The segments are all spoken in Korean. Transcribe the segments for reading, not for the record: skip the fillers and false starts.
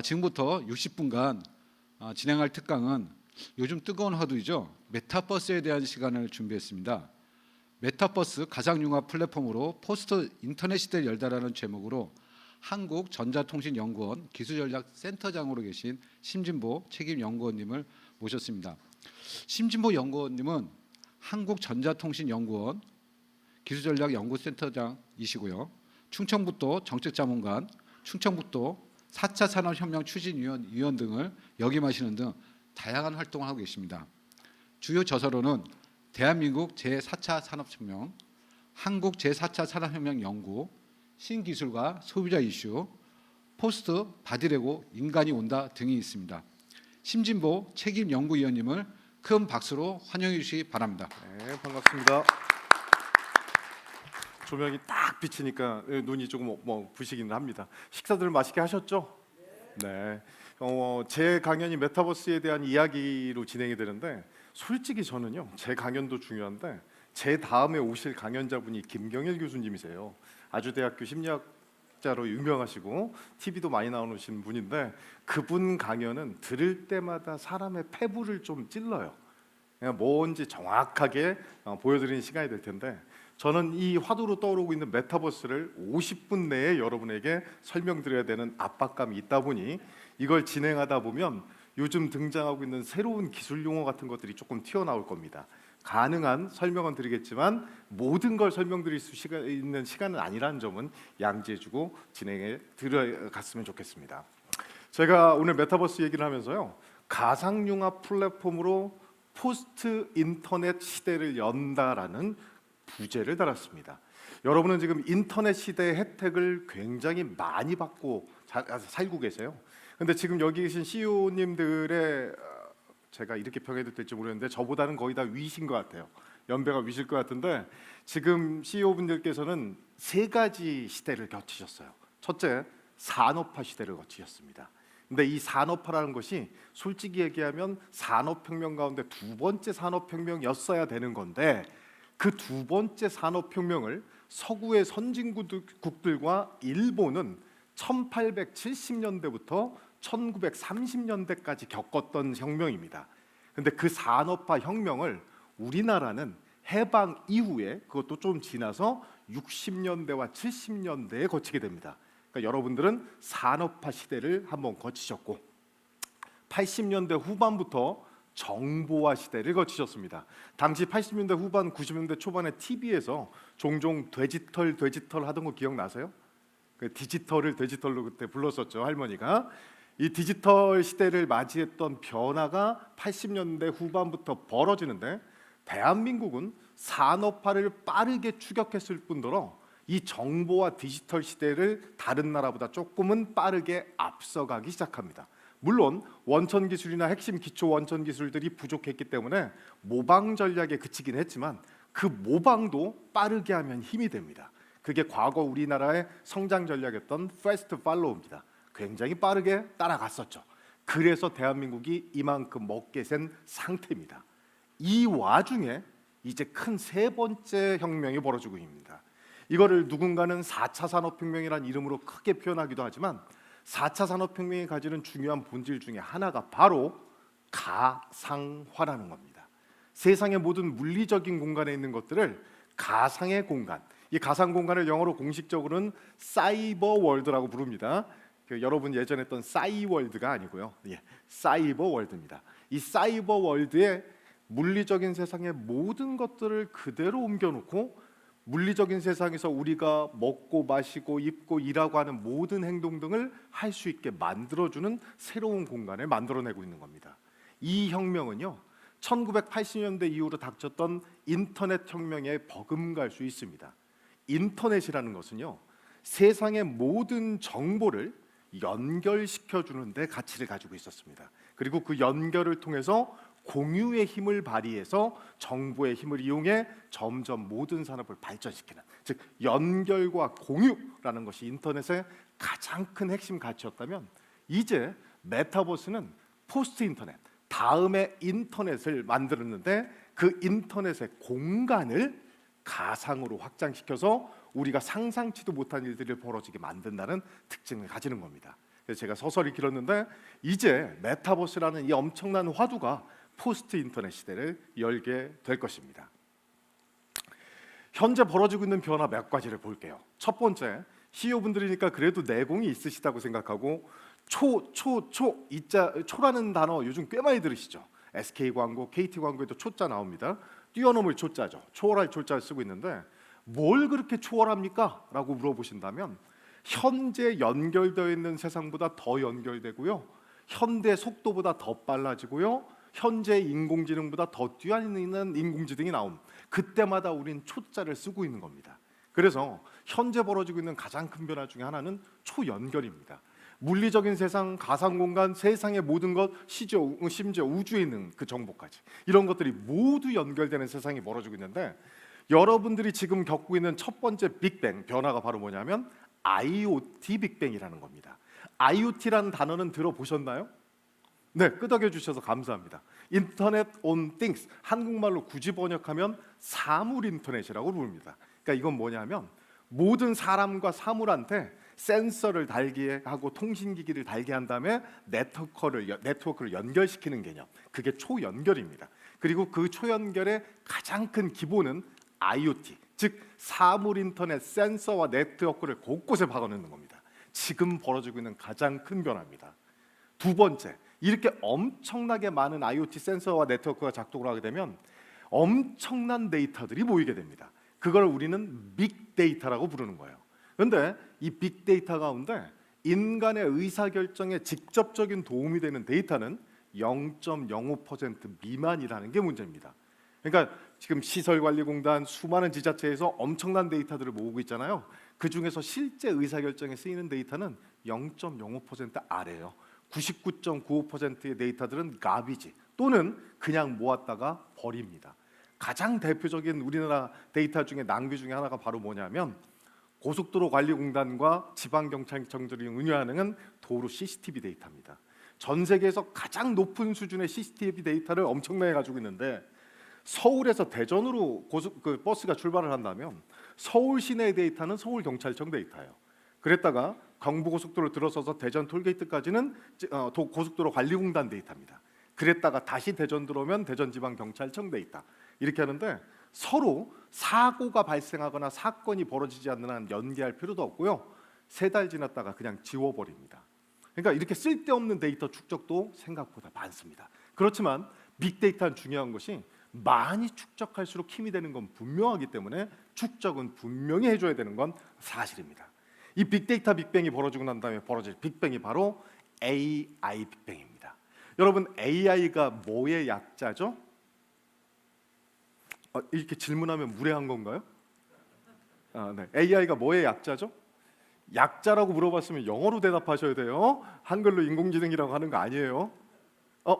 지금부터 60분간 진행할 특강은 요즘 뜨거운 화두이죠. 메타버스에 대한 시간을 준비했습니다. 메타버스 가상융합 플랫폼으로 포스트 인터넷 시대를 열다라는 제목으로 한국전자통신연구원 기술전략센터장으로 계신 심진보 책임연구원님을 모셨습니다. 심진보 연구원님은 한국전자통신연구원 기술전략연구센터장이시고요. 충청북도 정책자문관, 충청북도 4차 산업혁명 추진위원 등을 역임하시는 등 다양한 활동을 하고 계십니다. 주요 저서로는 대한민국 제4차 산업혁명, 한국 제4차 산업혁명 연구, 신기술과 소비자 이슈, 포스트 바디레고 인간이 온다 등이 있습니다. 심진보 책임연구위원님을 큰 박수로 환영해 주시기 바랍니다. 네, 반갑습니다. 조명이 딱 비치니까 눈이 조금 부시기는 합니다. 식사들 맛있게 하셨죠? 네. 제 강연이 메타버스에 대한 이야기로 진행이 되는데 솔직히 저는요, 제 강연도 중요한데 제 다음에 오실 강연자분이 김경일 교수님이세요. 아주대학교 심리학자로 유명하시고 TV도 많이 나오신 분인데 그분 강연은 들을 때마다 사람의 폐부를 좀 찔러요. 그냥 뭔지 정확하게 보여드리는 시간이 될 텐데 저는 이 화두로 떠오르고 있는 메타버스를 50분 내에 여러분에게 설명드려야 되는 압박감이 있다 보니 이걸 진행하다 보면 요즘 등장하고 있는 새로운 기술 용어 같은 것들이 조금 튀어나올 겁니다. 가능한 설명은 드리겠지만 모든 걸 설명드릴 수 있는 시간은 아니라는 점은 양지해주고 진행에 들어갔으면 좋겠습니다. 제가 오늘 메타버스 얘기를 하면서요, 가상융합 플랫폼으로 포스트 인터넷 시대를 연다라는 부제를 달았습니다. 여러분은 지금 인터넷 시대의 혜택을 굉장히 많이 받고 살고 계세요. 근데 지금 여기 계신 CEO님들의 제가 이렇게 평해도 될지 모르겠는데 저보다는 거의 다 위신 것 같아요. 연배가 위실 것 같은데 지금 CEO분들께서는 세 가지 시대를 거치셨어요. 첫째, 산업화 시대를 거치셨습니다. 근데 이 산업화라는 것이 솔직히 얘기하면 산업혁명 가운데 두 번째 산업혁명이었어야 되는 건데 그 두 번째 산업혁명을 서구의 선진국들과 일본은 1870년대부터 1930년대까지 겪었던 혁명입니다. 근데 그 산업화 혁명을 우리나라는 해방 이후에 그것도 좀 지나서 60년대와 70년대에 거치게 됩니다. 그러니까 여러분들은 산업화 시대를 한번 거치셨고 80년대 후반부터 정보화 시대를 거치셨습니다. 당시 80년대 후반, 90년대 초반에 TV에서 종종 돼지털 하던 거 기억나세요? 그 디지털을 돼지털로 그때 불렀었죠, 할머니가. 이 디지털 시대를 맞이했던 변화가 80년대 후반부터 벌어지는데 대한민국은 산업화를 빠르게 추격했을 뿐더러 이 정보와 디지털 시대를 다른 나라보다 조금은 빠르게 앞서가기 시작합니다. 물론 원천 기술이나 핵심 기초 원천 기술들이 부족했기 때문에 모방 전략에 그치긴 했지만 그 모방도 빠르게 하면 힘이 됩니다. 그게 과거 우리나라의 성장 전략이었던 패스트 팔로우입니다. 굉장히 빠르게 따라갔었죠. 그래서 대한민국이 이만큼 먹게 된 상태입니다. 이 와중에 이제 큰 세 번째 혁명이 벌어지고 있습니다. 이거를 누군가는 4차 산업혁명이라는 이름으로 크게 표현하기도 하지만 4차 산업혁명이 가지는 중요한 본질 중에 하나가 바로 가상화라는 겁니다. 세상의 모든 물리적인 공간에 있는 것들을 가상의 공간, 이 가상 공간을 영어로 공식적으로는 사이버 월드라고 부릅니다. 여러분 예전에 했던 싸이월드가 아니고요, 사이버 월드입니다. 이 사이버 월드에 물리적인 세상의 모든 것들을 그대로 옮겨놓고 물리적인 세상에서 우리가 먹고 마시고 입고 일하고 하는 모든 행동 등을 할 수 있게 만들어주는 새로운 공간을 만들어내고 있는 겁니다. 이 혁명은요, 1980년대 이후로 닥쳤던 인터넷 혁명에 버금갈 수 있습니다. 인터넷이라는 것은요, 세상의 모든 정보를 연결시켜주는 데 가치를 가지고 있었습니다. 그리고 그 연결을 통해서 공유의 힘을 발휘해서 정보의 힘을 이용해 점점 모든 산업을 발전시키는, 즉 연결과 공유라는 것이 인터넷의 가장 큰 핵심 가치였다면 이제 메타버스는 포스트 인터넷, 다음의 인터넷을 만들었는데 그 인터넷의 공간을 가상으로 확장시켜서 우리가 상상치도 못한 일들이 벌어지게 만든다는 특징을 가지는 겁니다. 그래서 제가 서서히 길었는데 이제 메타버스라는 이 엄청난 화두가 포스트 인터넷 시대를 열게 될 것입니다. 현재 벌어지고 있는 변화 몇 가지를 볼게요. 첫 번째, CEO분들이니까 그래도 내공이 있으시다고 생각하고 초라는 단어 요즘 꽤 많이 들으시죠. SK 광고, KT 광고에도 초자 나옵니다. 뛰어넘을 초자죠. 초월할 초자를 쓰고 있는데 뭘 그렇게 초월합니까? 라고 물어보신다면 현재 연결되어 있는 세상보다 더 연결되고요. 현대 속도보다 더 빨라지고요. 현재 인공지능보다 더 뛰어있는 인공지능이 나옴. 그때마다 우린 초자를 쓰고 있는 겁니다. 그래서 현재 벌어지고 있는 가장 큰 변화 중에 하나는 초연결입니다. 물리적인 세상, 가상공간, 세상의 모든 것, 심지어 우주에 있는 그 정보까지 이런 것들이 모두 연결되는 세상이 벌어지고 있는데 여러분들이 지금 겪고 있는 첫 번째 빅뱅 변화가 바로 뭐냐면 IoT 빅뱅이라는 겁니다. IoT라는 단어는 들어보셨나요? 네, 끄덕여 주셔서 감사합니다. 인터넷 온 띵스, 한국말로 굳이 번역하면 사물 인터넷이라고 부릅니다. 그러니까 이건 뭐냐면 모든 사람과 사물한테 센서를 달게 하고 통신기기를 달게 한 다음에 네트워크를 연결시키는 개념. 그게 초연결입니다. 그리고 그 초연결의 가장 큰 기본은 IoT, 즉 사물 인터넷 센서와 네트워크를 곳곳에 박아놓는 겁니다. 지금 벌어지고 있는 가장 큰 변화입니다. 두 번째, 이렇게 엄청나게 많은 IoT 센서와 네트워크가 작동을 하게 되면 엄청난 데이터들이 모이게 됩니다. 그걸 우리는 빅데이터라고 부르는 거예요. 그런데 이 빅데이터 가운데 인간의 의사결정에 직접적인 도움이 되는 데이터는 0.05% 미만이라는 게 문제입니다. 그러니까 지금 시설관리공단 수많은 지자체에서 엄청난 데이터들을 모으고 있잖아요. 그 중에서 실제 의사결정에 쓰이는 데이터는 0.05% 아래예요. 99.95%의 데이터들은 가비지 또는 그냥 모았다가 버립니다. 가장 대표적인 우리나라 데이터 중에 낭비 중에 하나가 바로 뭐냐면 고속도로관리공단과 지방경찰청들이 운영하는 도로 CCTV 데이터입니다. 전 세계에서 가장 높은 수준의 CCTV 데이터를 엄청나게 가지고 있는데 서울에서 대전으로 버스가 출발을 한다면 서울 시내 데이터는 서울경찰청 데이터예요. 그랬다가 경부고속도로 들어서서 대전 톨게이트까지는 고속도로관리공단 데이터입니다. 그랬다가 다시 대전 들어오면 대전지방경찰청 데이터. 이렇게 하는데 서로 사고가 발생하거나 사건이 벌어지지 않는 한 연계할 필요도 없고요. 3달 지났다가 그냥 지워버립니다. 그러니까 이렇게 쓸데없는 데이터 축적도 생각보다 많습니다. 그렇지만 빅데이터는 중요한 것이 많이 축적할수록 힘이 되는 건 분명하기 때문에 축적은 분명히 해줘야 되는 건 사실입니다. 이 빅데이터 빅뱅이 벌어지고 난 다음에 벌어질 빅뱅이 바로 AI 빅뱅입니다. 여러분 AI가 뭐의 약자죠? 이렇게 질문하면 무례한 건가요? 네. AI가 뭐의 약자죠? 약자라고 물어봤으면 영어로 대답하셔야 돼요. 한글로 인공지능이라고 하는 거 아니에요.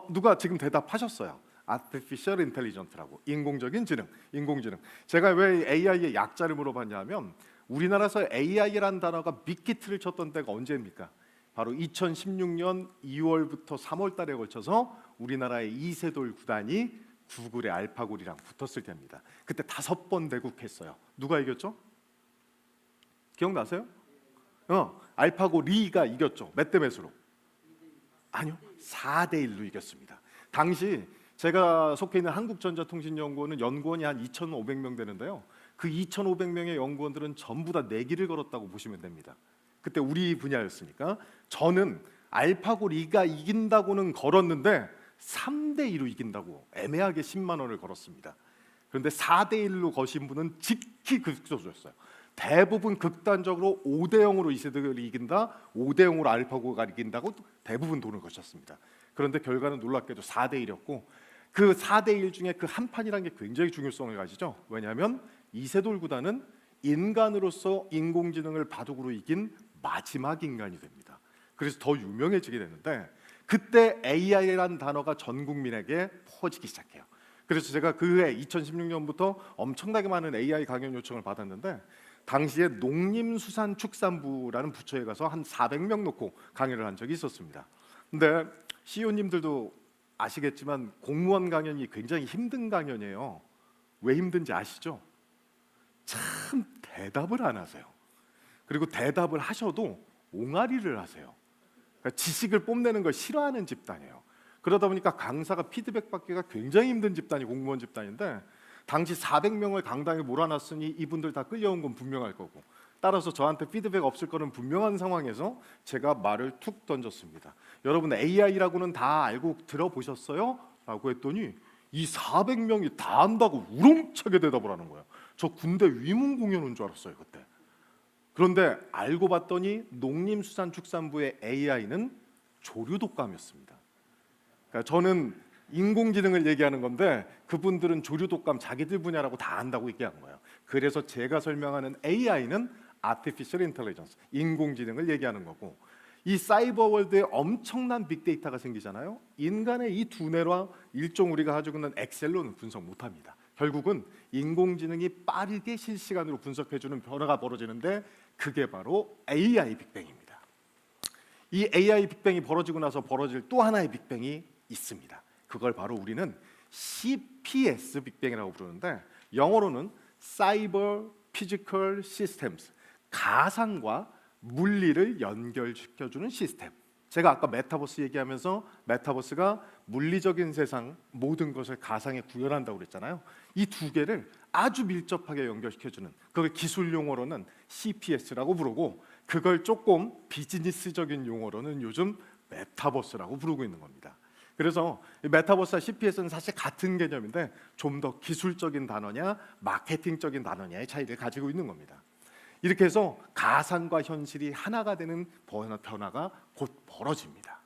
누가 지금 대답하셨어요. Artificial Intelligence라고 인공적인 지능, 인공지능. 제가 왜 AI의 약자를 물어봤냐면 우리나라에서 AI라는 단어가 빅히트를 쳤던 때가 언제입니까? 바로 2016년 2월부터 3월 달에 걸쳐서 우리나라의 이세돌 구단이 구글의 알파고리랑 붙었을 때입니다. 그때 5번 대국했어요. 누가 이겼죠? 기억나세요? 알파고리가 이겼죠. 몇 대 몇으로? 아니요, 4대 1로 이겼습니다. 당시 제가 속해 있는 한국전자통신연구원은 연구원이 한 2,500명 되는데요. 그 2,500명의 연구원들은 전부 다 내기를 걸었다고 보시면 됩니다. 그때 우리 분야였으니까 저는 알파고리가 이긴다고는 걸었는데 3대 2로 이긴다고 애매하게 10만 원을 걸었습니다. 그런데 4대 1로 거신 분은 직히 극소수였어요. 대부분 극단적으로 5대 0으로 이세돌이 이긴다, 5대 0으로 알파고가 이긴다고 대부분 돈을 거셨습니다. 그런데 결과는 놀랍게도 4대 1이었고 그 4대 1 중에 그 한 판이라는 게 굉장히 중요성을 가지죠. 왜냐하면 이세돌 구단은 인간으로서 인공지능을 바둑으로 이긴 마지막 인간이 됩니다. 그래서 더 유명해지게 되는데 그때 AI라는 단어가 전 국민에게 퍼지기 시작해요. 그래서 제가 그해 2016년부터 엄청나게 많은 AI 강연 요청을 받았는데 당시에 농림수산축산부라는 부처에 가서 한 400명 놓고 강연을 한 적이 있었습니다. 근데 CEO님들도 아시겠지만 공무원 강연이 굉장히 힘든 강연이에요. 왜 힘든지 아시죠? 참 대답을 안 하세요. 그리고 대답을 하셔도 옹알이를 하세요. 그러니까 지식을 뽐내는 걸 싫어하는 집단이에요. 그러다 보니까 강사가 피드백 받기가 굉장히 힘든 집단이 공무원 집단인데, 당시 400명을 강당에 몰아놨으니 이분들 다 끌려온 건 분명할 거고, 따라서 저한테 피드백 없을 거는 분명한 상황에서 제가 말을 툭 던졌습니다. 여러분 AI라고는 다 알고 들어보셨어요? 라고 했더니 이 400명이 다 안다고 우렁차게 대답을 하는 거예요. 저 군대 위문 공연인 줄 알았어요 그때. 그런데 알고 봤더니 농림수산축산부의 AI는 조류독감이었습니다. 그러니까 저는 인공지능을 얘기하는 건데 그분들은 조류독감 자기들 분야라고 다 안다고 얘기한 거예요. 그래서 제가 설명하는 AI는 Artificial Intelligence, 인공지능을 얘기하는 거고, 이 사이버 월드에 엄청난 빅데이터가 생기잖아요. 인간의 이 두뇌와 일종 우리가 가지고 있는 엑셀로는 분석 못합니다. 결국은 인공지능이 빠르게 실시간으로 분석해주는 변화가 벌어지는데 그게 바로 AI 빅뱅입니다. 이 AI 빅뱅이 벌어지고 나서 벌어질 또 하나의 빅뱅이 있습니다. 그걸 바로 우리는 CPS 빅뱅이라고 부르는데, 영어로는 Cyber Physical Systems, 가상과 물리를 연결시켜주는 시스템. 제가 아까 메타버스 얘기하면서 메타버스가 물리적인 세상 모든 것을 가상에 구현한다고 그랬잖아요. 이 두 개를 아주 밀접하게 연결시켜주는, 그걸 기술 용어로는 CPS라고 부르고, 그걸 조금 비즈니스적인 용어로는 요즘 메타버스라고 부르고 있는 겁니다. 그래서 메타버스와 CPS는 사실 같은 개념인데 좀 더 기술적인 단어냐 마케팅적인 단어냐의 차이를 가지고 있는 겁니다. 이렇게 해서 가상과 현실이 하나가 되는 변화가 곧 벌어집니다.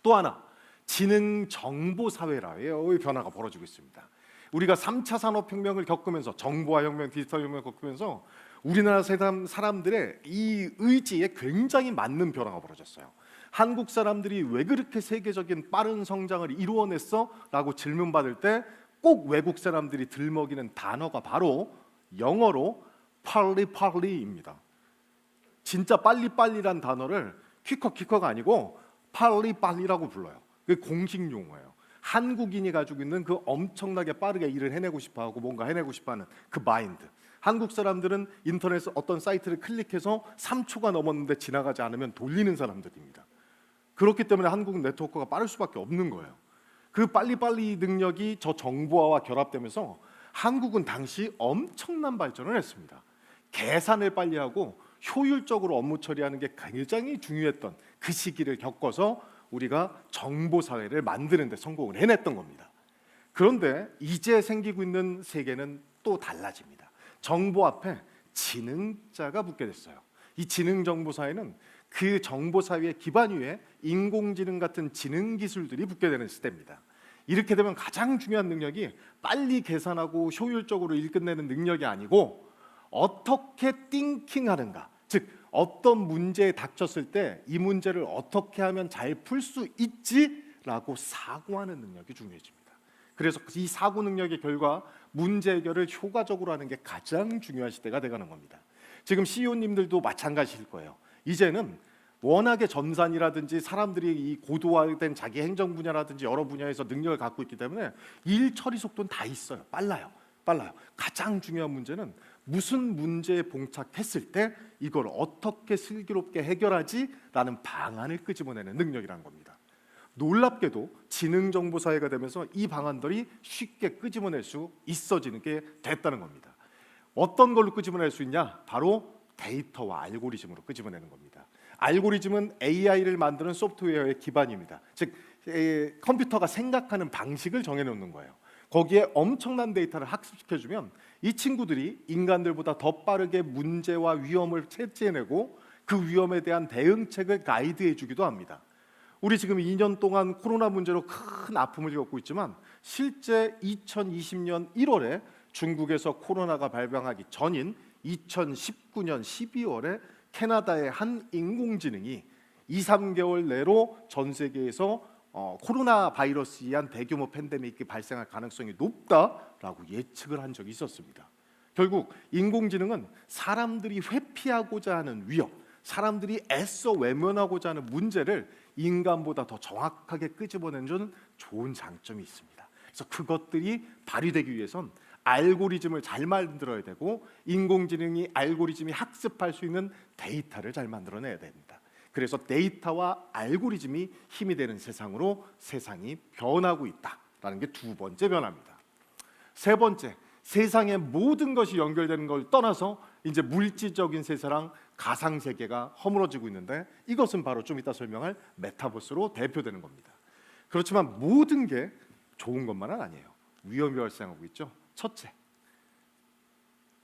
또 하나, 지능 정보 사회라의 변화가 벌어지고 있습니다. 우리가 3차 산업혁명을 겪으면서, 정보화 혁명, 디지털 혁명을 겪으면서 우리나라 사람들의 이 의지에 굉장히 맞는 변화가 벌어졌어요. 한국 사람들이 왜 그렇게 세계적인 빠른 성장을 이루어냈어? 라고 질문받을 때 꼭 외국 사람들이 들먹이는 단어가 바로 영어로 빨리빨리입니다. 진짜 빨리빨리란 단어를 퀴커퀴커가 아니고 빨리빨리라고 불러요. 그게 공식 용어예요. 한국인이 가지고 있는 그 엄청나게 빠르게 일을 해내고 싶어하고 뭔가 해내고 싶어하는 그 마인드. 한국 사람들은 인터넷 어떤 사이트를 클릭해서 3초가 넘었는데 지나가지 않으면 돌리는 사람들입니다. 그렇기 때문에 한국 네트워크가 빠를 수밖에 없는 거예요. 그 빨리빨리 능력이 저 정보화와 결합되면서 한국은 당시 엄청난 발전을 했습니다. 계산을 빨리 하고 효율적으로 업무 처리하는 게 굉장히 중요했던 그 시기를 겪어서 우리가 정보 사회를 만드는 데 성공을 해냈던 겁니다. 그런데 이제 생기고 있는 세계는 또 달라집니다. 정보 앞에 지능자가 붙게 됐어요. 이 지능 정보 사회는 그 정보 사회의 기반 위에 인공지능 같은 지능 기술들이 붙게 되는 시대입니다. 이렇게 되면 가장 중요한 능력이 빨리 계산하고 효율적으로 일 끝내는 능력이 아니고 어떻게 띵킹하는가, 즉 어떤 문제에 닥쳤을 때 이 문제를 어떻게 하면 잘 풀 수 있지라고 사고하는 능력이 중요해집니다. 그래서 이 사고 능력의 결과 문제 해결을 효과적으로 하는 게 가장 중요한 시대가 돼가는 겁니다. 지금 CEO님들도 마찬가지일 거예요. 이제는 워낙에 전산이라든지 사람들이 이 고도화된 자기 행정 분야라든지 여러 분야에서 능력을 갖고 있기 때문에 일 처리 속도는 다 있어요. 빨라요. 가장 중요한 문제는 무슨 문제에 봉착했을 때 이걸 어떻게 슬기롭게 해결하지라는 방안을 끄집어내는 능력이라는 겁니다. 놀랍게도 지능정보 사회가 되면서 이 방안들이 쉽게 끄집어낼 수 있어지는 게 됐다는 겁니다. 어떤 걸로 끄집어낼 수 있냐? 바로 데이터와 알고리즘으로 끄집어내는 겁니다. 알고리즘은 AI를 만드는 소프트웨어의 기반입니다. 즉 컴퓨터가 생각하는 방식을 정해놓는 거예요. 거기에 엄청난 데이터를 학습시켜주면 이 친구들이 인간들보다 더 빠르게 문제와 위험을 채취해내고 그 위험에 대한 대응책을 가이드해주기도 합니다. 우리 지금 2년 동안 코로나 문제로 큰 아픔을 겪고 있지만 실제 2020년 1월에 중국에서 코로나가 발병하기 전인 2019년 12월에 캐나다의 한 인공지능이 2-3개월 내로 전 세계에서 코로나 바이러스에 의한 대규모 팬데믹이 발생할 가능성이 높다라고 예측을 한 적이 있었습니다. 결국 인공지능은 사람들이 회피하고자 하는 위협, 사람들이 애써 외면하고자 하는 문제를 인간보다 더 정확하게 끄집어내는 좋은 장점이 있습니다. 그래서 그것들이 발휘되기 위해선 알고리즘을 잘 만들어야 되고 인공지능이 알고리즘이 학습할 수 있는 데이터를 잘 만들어내야 됩니다. 그래서 데이터와 알고리즘이 힘이 되는 세상으로 세상이 변하고 있다라는 게 두 번째 변화입니다. 세 번째, 세상의 모든 것이 연결되는 걸 떠나서 이제 물질적인 세계랑 가상 세계가 허물어지고 있는데, 이것은 바로 좀 이따 설명할 메타버스로 대표되는 겁니다. 그렇지만 모든 게 좋은 것만은 아니에요. 위험이 발생하고 있죠. 첫째,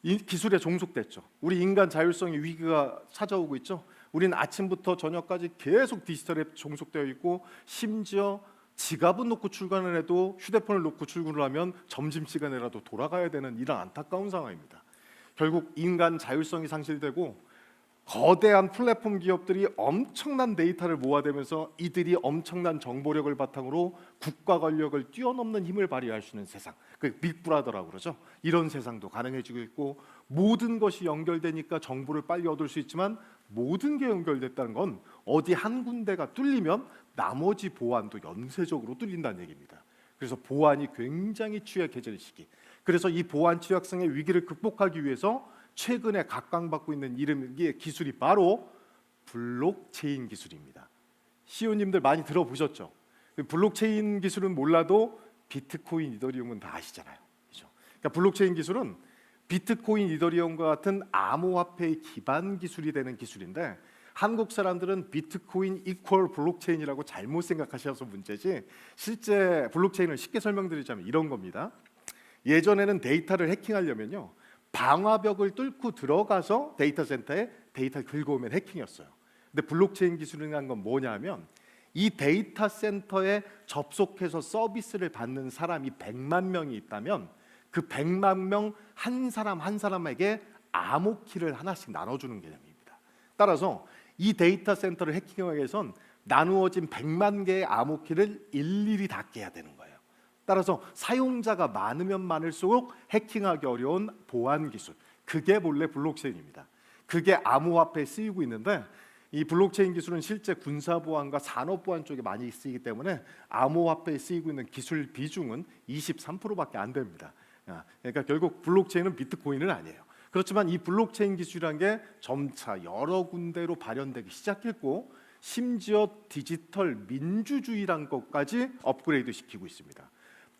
이 기술에 종속됐죠. 우리 인간 자율성의 위기가 찾아오고 있죠. 우리는 아침부터 저녁까지 계속 디지털에 종속되어 있고, 심지어 지갑은 놓고 출근을 해도 휴대폰을 놓고 출근을 하면 점심시간에라도 돌아가야 되는 이런 안타까운 상황입니다. 결국 인간 자율성이 상실되고 거대한 플랫폼 기업들이 엄청난 데이터를 모아대면서 이들이 엄청난 정보력을 바탕으로 국가 권력을 뛰어넘는 힘을 발휘할 수 있는 세상, 그 빅브라더라고 그러죠. 이런 세상도 가능해지고 있고, 모든 것이 연결되니까 정보를 빨리 얻을 수 있지만 모든 게 연결됐다는 건 어디 한 군데가 뚫리면 나머지 보안도 연쇄적으로 뚫린다는 얘기입니다. 그래서 보안이 굉장히 취약해질 시기. 그래서 이 보안 취약성의 위기를 극복하기 위해서 최근에 각광받고 있는 이름의 기술이 바로 블록체인 기술입니다. 시우님들 많이 들어보셨죠? 블록체인 기술은 몰라도 비트코인, 이더리움은 다 아시잖아요. 그렇죠? 그러니까 블록체인 기술은 비트코인, 이더리움과 같은 암호화폐의 기반 기술이 되는 기술인데, 한국 사람들은 비트코인 이퀄 블록체인이라고 잘못 생각하셔서 문제지, 실제 블록체인을 쉽게 설명드리자면 이런 겁니다. 예전에는 데이터를 해킹하려면요, 방화벽을 뚫고 들어가서 데이터 센터에 데이터를 긁어오면 해킹이었어요. 근데 블록체인 기술이라는 건 뭐냐면, 이 데이터 센터에 접속해서 서비스를 받는 사람이 100만 명이 있다면 그 100만 명 한 사람 한 사람에게 암호키를 하나씩 나눠주는 개념입니다. 따라서 이 데이터 센터를 해킹하기 위해선 나누어진 100만 개의 암호키를 일일이 닫게 해야 되는 거예요. 따라서 사용자가 많으면 많을수록 해킹하기 어려운 보안 기술, 그게 본래 블록체인입니다. 그게 암호화폐에 쓰이고 있는데, 이 블록체인 기술은 실제 군사보안과 산업보안 쪽에 많이 쓰이기 때문에 암호화폐에 쓰이고 있는 기술 비중은 23%밖에 안 됩니다. 그러니까 결국 블록체인은 비트코인은 아니에요. 그렇지만 이 블록체인 기술이라는 게 점차 여러 군데로 발현되기 시작했고, 심지어 디지털 민주주의란 것까지 업그레이드 시키고 있습니다.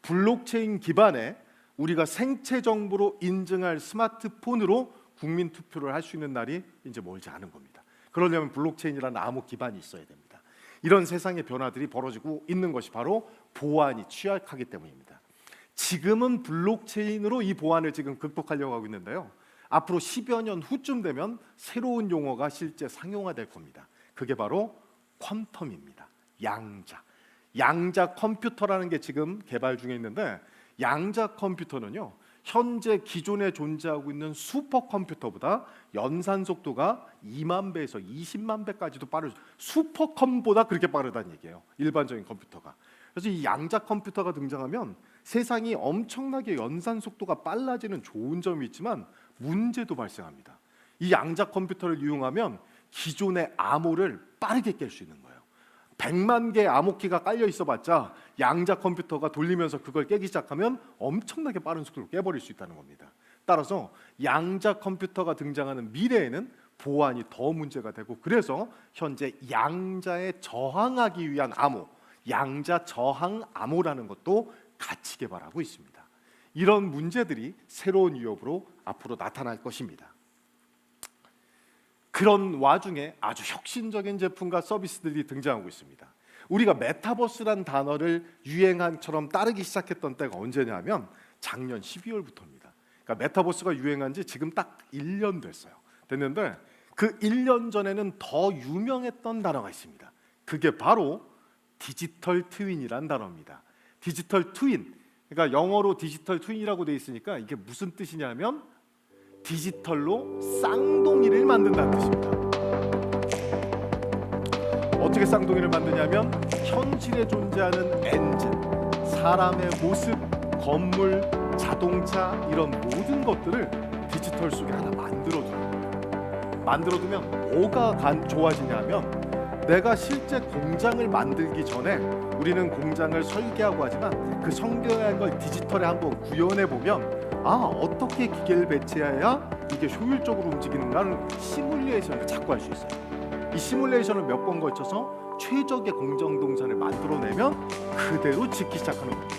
블록체인 기반에 우리가 생체 정보로 인증할 스마트폰으로 국민 투표를 할 수 있는 날이 이제 멀지 않은 겁니다. 그러려면 블록체인이라는 암호 기반이 있어야 됩니다. 이런 세상의 변화들이 벌어지고 있는 것이 바로 보안이 취약하기 때문입니다. 지금은 블록체인으로 이 보안을 지금 극복하려고 하고 있는데요, 앞으로 10여 년 후쯤 되면 새로운 용어가 실제 상용화될 겁니다. 그게 바로 퀀텀입니다. 양자 컴퓨터라는 게 지금 개발 중에 있는데, 양자 컴퓨터는요, 현재 기존에 존재하고 있는 슈퍼컴퓨터보다 연산 속도가 2만 배에서 20만 배까지도 빠르죠. 슈퍼컴보다 그렇게 빠르다는 얘기예요, 일반적인 컴퓨터가. 그래서 이 양자 컴퓨터가 등장하면 세상이 엄청나게 연산 속도가 빨라지는 좋은 점이 있지만 문제도 발생합니다. 이 양자 컴퓨터를 이용하면 기존의 암호를 빠르게 깰 수 있는 거예요. 100만 개의 암호키가 깔려 있어봤자 양자 컴퓨터가 돌리면서 그걸 깨기 시작하면 엄청나게 빠른 속도로 깨버릴 수 있다는 겁니다. 따라서 양자 컴퓨터가 등장하는 미래에는 보안이 더 문제가 되고, 그래서 현재 양자에 저항하기 위한 암호, 양자 저항 암호라는 것도 같이 개발하고 있습니다. 이런 문제들이 새로운 위협으로 앞으로 나타날 것입니다. 그런 와중에 아주 혁신적인 제품과 서비스들이 등장하고 있습니다. 우리가 메타버스란 단어를 유행한처럼 따르기 시작했던 때가 언제냐면 작년 12월부터입니다. 그러니까 메타버스가 유행한 지 지금 딱 1년 됐는데, 그 1년 전에는 더 유명했던 단어가 있습니다. 그게 바로 디지털 트윈이란 단어입니다. 디지털 트윈, 그러니까 영어로 디지털 트윈이라고 돼 있으니까 이게 무슨 뜻이냐면 디지털로 쌍둥이를 만든다는 뜻입니다. 어떻게 쌍둥이를 만드냐면 현실에 존재하는 엔진, 사람의 모습, 건물, 자동차, 이런 모든 것들을 디지털 속에 하나 만들어두는 거예요. 만들어두면 뭐가 좋아지냐면, 내가 실제 공장을 만들기 전에 우리는 공장을 설계하고 하지만 그 설계한 걸 디지털에 한번 구현해 보면, 어떻게 기계를 배치해야 이게 효율적으로 움직이는가를 시뮬레이션을 자꾸 할 수 있어요. 이 시뮬레이션을 몇 번 거쳐서 최적의 공정 동선을 만들어내면 그대로 짓기 시작하는 겁니다.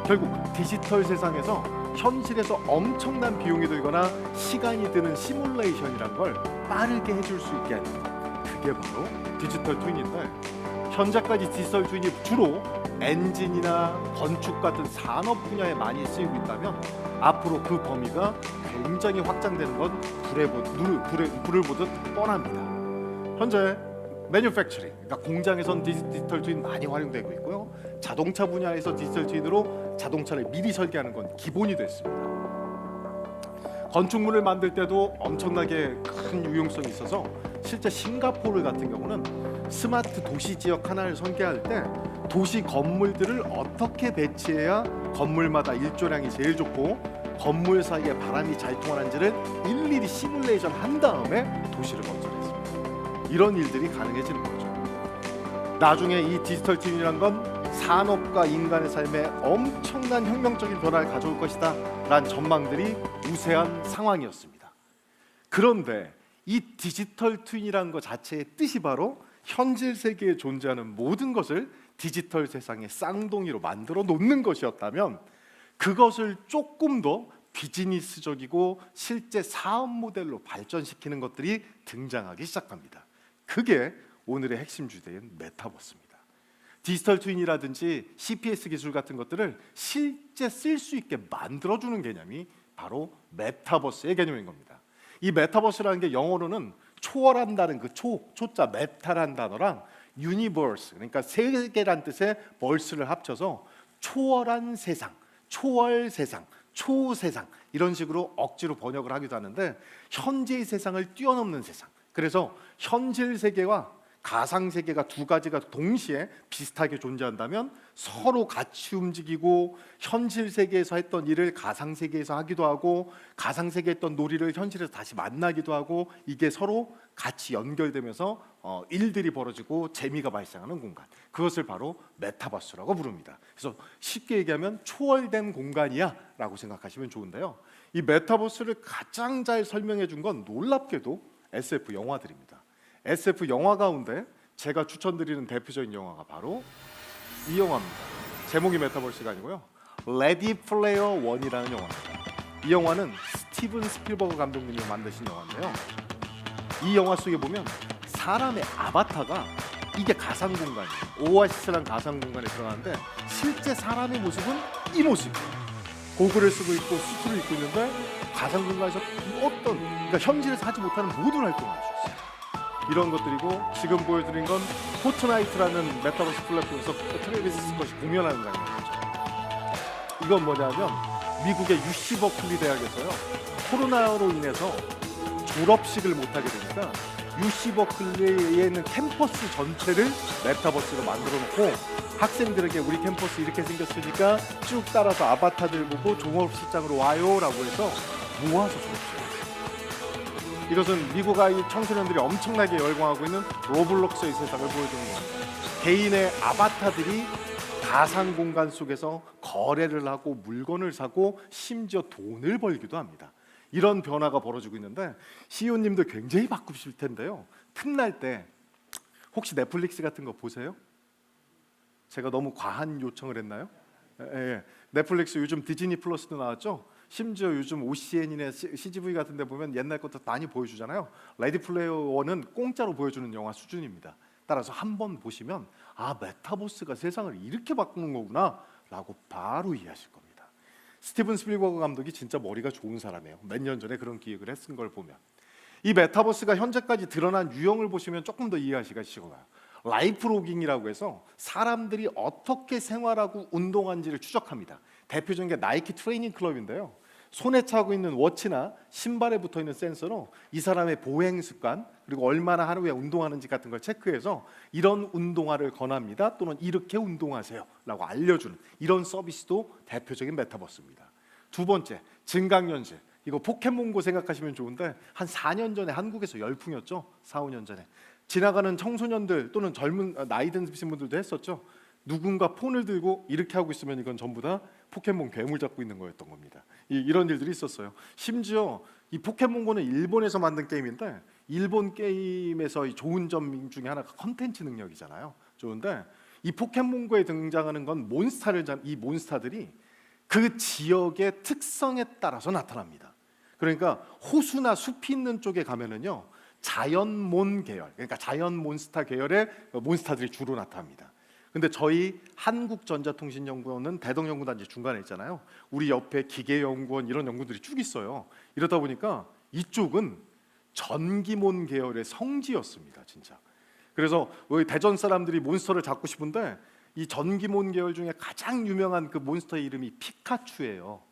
결국 디지털 세상에서 현실에서 엄청난 비용이 들거나 시간이 드는 시뮬레이션이란 걸 빠르게 해줄 수 있게 하는 것, 그게 바로 디지털 트윈인데, 현재까지 디지털 트윈이 주로 엔진이나 건축 같은 산업 분야에 많이 쓰이고 있다면 앞으로 그 범위가 굉장히 확장되는 건 불을 보듯 뻔합니다. 현재 매뉴팩처링, 그러니까 공장에선 디지털 트윈 많이 활용되고 있고요. 자동차 분야에서 디지털 트윈으로 자동차를 미리 설계하는 건 기본이 됐습니다. 건축물을 만들 때도 엄청나게 큰 유용성이 있어서 실제 싱가포르 같은 경우는 스마트 도시 지역 하나를 설계할 때 도시 건물들을 어떻게 배치해야 건물마다 일조량이 제일 좋고 건물 사이에 바람이 잘 통하는지를 일일이 시뮬레이션 한 다음에 도시를 건설했습니다. 이런 일들이 가능해지는 거죠. 나중에 이 디지털 트윈이란 건 산업과 인간의 삶에 엄청난 혁명적인 변화를 가져올 것이다 라는 전망들이 우세한 상황이었습니다. 그런데 이 디지털 트윈이라는 것 자체의 뜻이 바로 현실 세계에 존재하는 모든 것을 디지털 세상의 쌍둥이로 만들어 놓는 것이었다면, 그것을 조금 더 비즈니스적이고 실제 사업 모델로 발전시키는 것들이 등장하기 시작합니다. 그게 오늘의 핵심 주제인 메타버스입니다. 디지털 트윈이라든지 CPS 기술 같은 것들을 실제 쓸 수 있게 만들어주는 개념이 바로 메타버스의 개념인 겁니다. 이 메타버스라는 게 영어로는 초월한다는 그 초자 메타란 단어랑 유니버스, 그러니까 세계란 뜻의 벌스를 합쳐서 초월한 세상, 초월 세상, 초세상, 이런 식으로 억지로 번역을 하기도 하는데, 현재의 세상을 뛰어넘는 세상. 그래서 현실 세계와 가상 세계가 두 가지가 동시에 비슷하게 존재한다면 서로 같이 움직이고, 현실 세계에서 했던 일을 가상 세계에서 하기도 하고, 가상 세계에 했던 놀이를 현실에서 다시 만나기도 하고, 이게 서로 같이 연결되면서 일들이 벌어지고 재미가 발생하는 공간, 그것을 바로 메타버스라고 부릅니다. 그래서 쉽게 얘기하면 초월된 공간이야 라고 생각하시면 좋은데요, 이 메타버스를 가장 잘 설명해 준 건 놀랍게도 SF 영화들입니다. SF 영화 가운데 제가 추천드리는 대표적인 영화가 바로 이 영화입니다. 제목이 메타버스가 아니고요, 레디 플레이어 원이라는 영화입니다. 이 영화는 스티븐 스필버그 감독님이 만드신 영화인데요, 이 영화 속에 보면 사람의 아바타가, 이게 가상 공간이에요. 오아시스라는 가상 공간에 들어가는데 실제 사람의 모습은 이 모습이에요. 고글을 쓰고 있고 수트를 입고 있는데 가상 공간에서 그러니까 현실에서 하지 못하는 모든 활동을 할 수 있어요. 이런 것들이고, 지금 보여드린 건 포트나이트라는 메타버스 플랫폼에서 트래비스 스콧이 공연하는 장면이죠. 이건 뭐냐면 미국의 UC 버클리 대학에서요, 코로나로 인해서 졸업식을 못하게 되니까 UC 버클리에 있는 캠퍼스 전체를 메타버스로 만들어 놓고 학생들에게 우리 캠퍼스 이렇게 생겼으니까 쭉 따라서 아바타들 보고 종업식장으로 와요 라고 해서 모아서 졸업식을. 이것은 미국 아이 청소년들이 엄청나게 열광하고 있는 로블록스의 세상을 보여주는 겁니다. 개인의 아바타들이 가상 공간 속에서 거래를 하고 물건을 사고 심지어 돈을 벌기도 합니다. 이런 변화가 벌어지고 있는데 CEO님도 굉장히 받고 싶을 텐데요, 틈날 때 혹시 넷플릭스 같은 거 보세요? 제가 너무 과한 요청을 했나요? 예. 넷플릭스 요즘 디즈니 플러스도 나왔죠? 심지어 요즘 OCN이나 CGV 같은 데 보면 옛날 것도 많이 보여주잖아요. 레디 플레이어 원은 공짜로 보여주는 영화 수준입니다. 따라서 한번 보시면 아, 메타버스가 세상을 이렇게 바꾸는 거구나 라고 바로 이해하실 겁니다. 스티븐 스필버그 감독이 진짜 머리가 좋은 사람이에요. 몇 년 전에 그런 기획을 했은 걸 보면 이 메타버스가 현재까지 드러난 유형을 보시면 조금 더 이해하시기가 쉬워요. 라이프 로깅이라고 해서 사람들이 어떻게 생활하고 운동하는지를 추적합니다. 대표적인 게 나이키 트레이닝 클럽인데요, 손에 차고 있는 워치나 신발에 붙어있는 센서로 이 사람의 보행 습관, 그리고 얼마나 하루에 운동하는지 같은 걸 체크해서 이런 운동화를 권합니다, 또는 이렇게 운동하세요 라고 알려주는 이런 서비스도 대표적인 메타버스입니다. 두 번째, 증강현실. 이거 포켓몬고 생각하시면 좋은데 한 4년 전에 한국에서 열풍이었죠. 4, 5년 전에 지나가는 청소년들 또는 젊은 나이 드신 분들도 했었죠. 누군가 폰을 들고 이렇게 하고 있으면 이건 전부 다 포켓몬 괴물 잡고 있는 거였던 겁니다. 이런 일들이 있었어요. 심지어 이 포켓몬고는 일본에서 만든 게임인데 일본 게임에서 이 좋은 점 중에 하나가 컨텐츠 능력이잖아요. 좋은데 이 포켓몬고에 등장하는 건 이 몬스터들이 그 지역의 특성에 따라서 나타납니다. 그러니까 호수나 숲이 있는 쪽에 가면은요 자연몬 계열, 그러니까 자연 몬스터 계열의 몬스터들이 주로 나타납니다. 근데 저희 한국전자통신연구원은 대덕연구단지 중간에 있잖아요. 우리 옆에 기계연구원 이런 연구들이 쭉 있어요. 이러다 보니까 이쪽은 전기몬 계열의 성지였습니다, 진짜. 그래서 우리 대전 사람들이 몬스터를 잡고 싶은데 이 전기몬 계열 중에 가장 유명한 그 몬스터의 이름이 피카츄예요.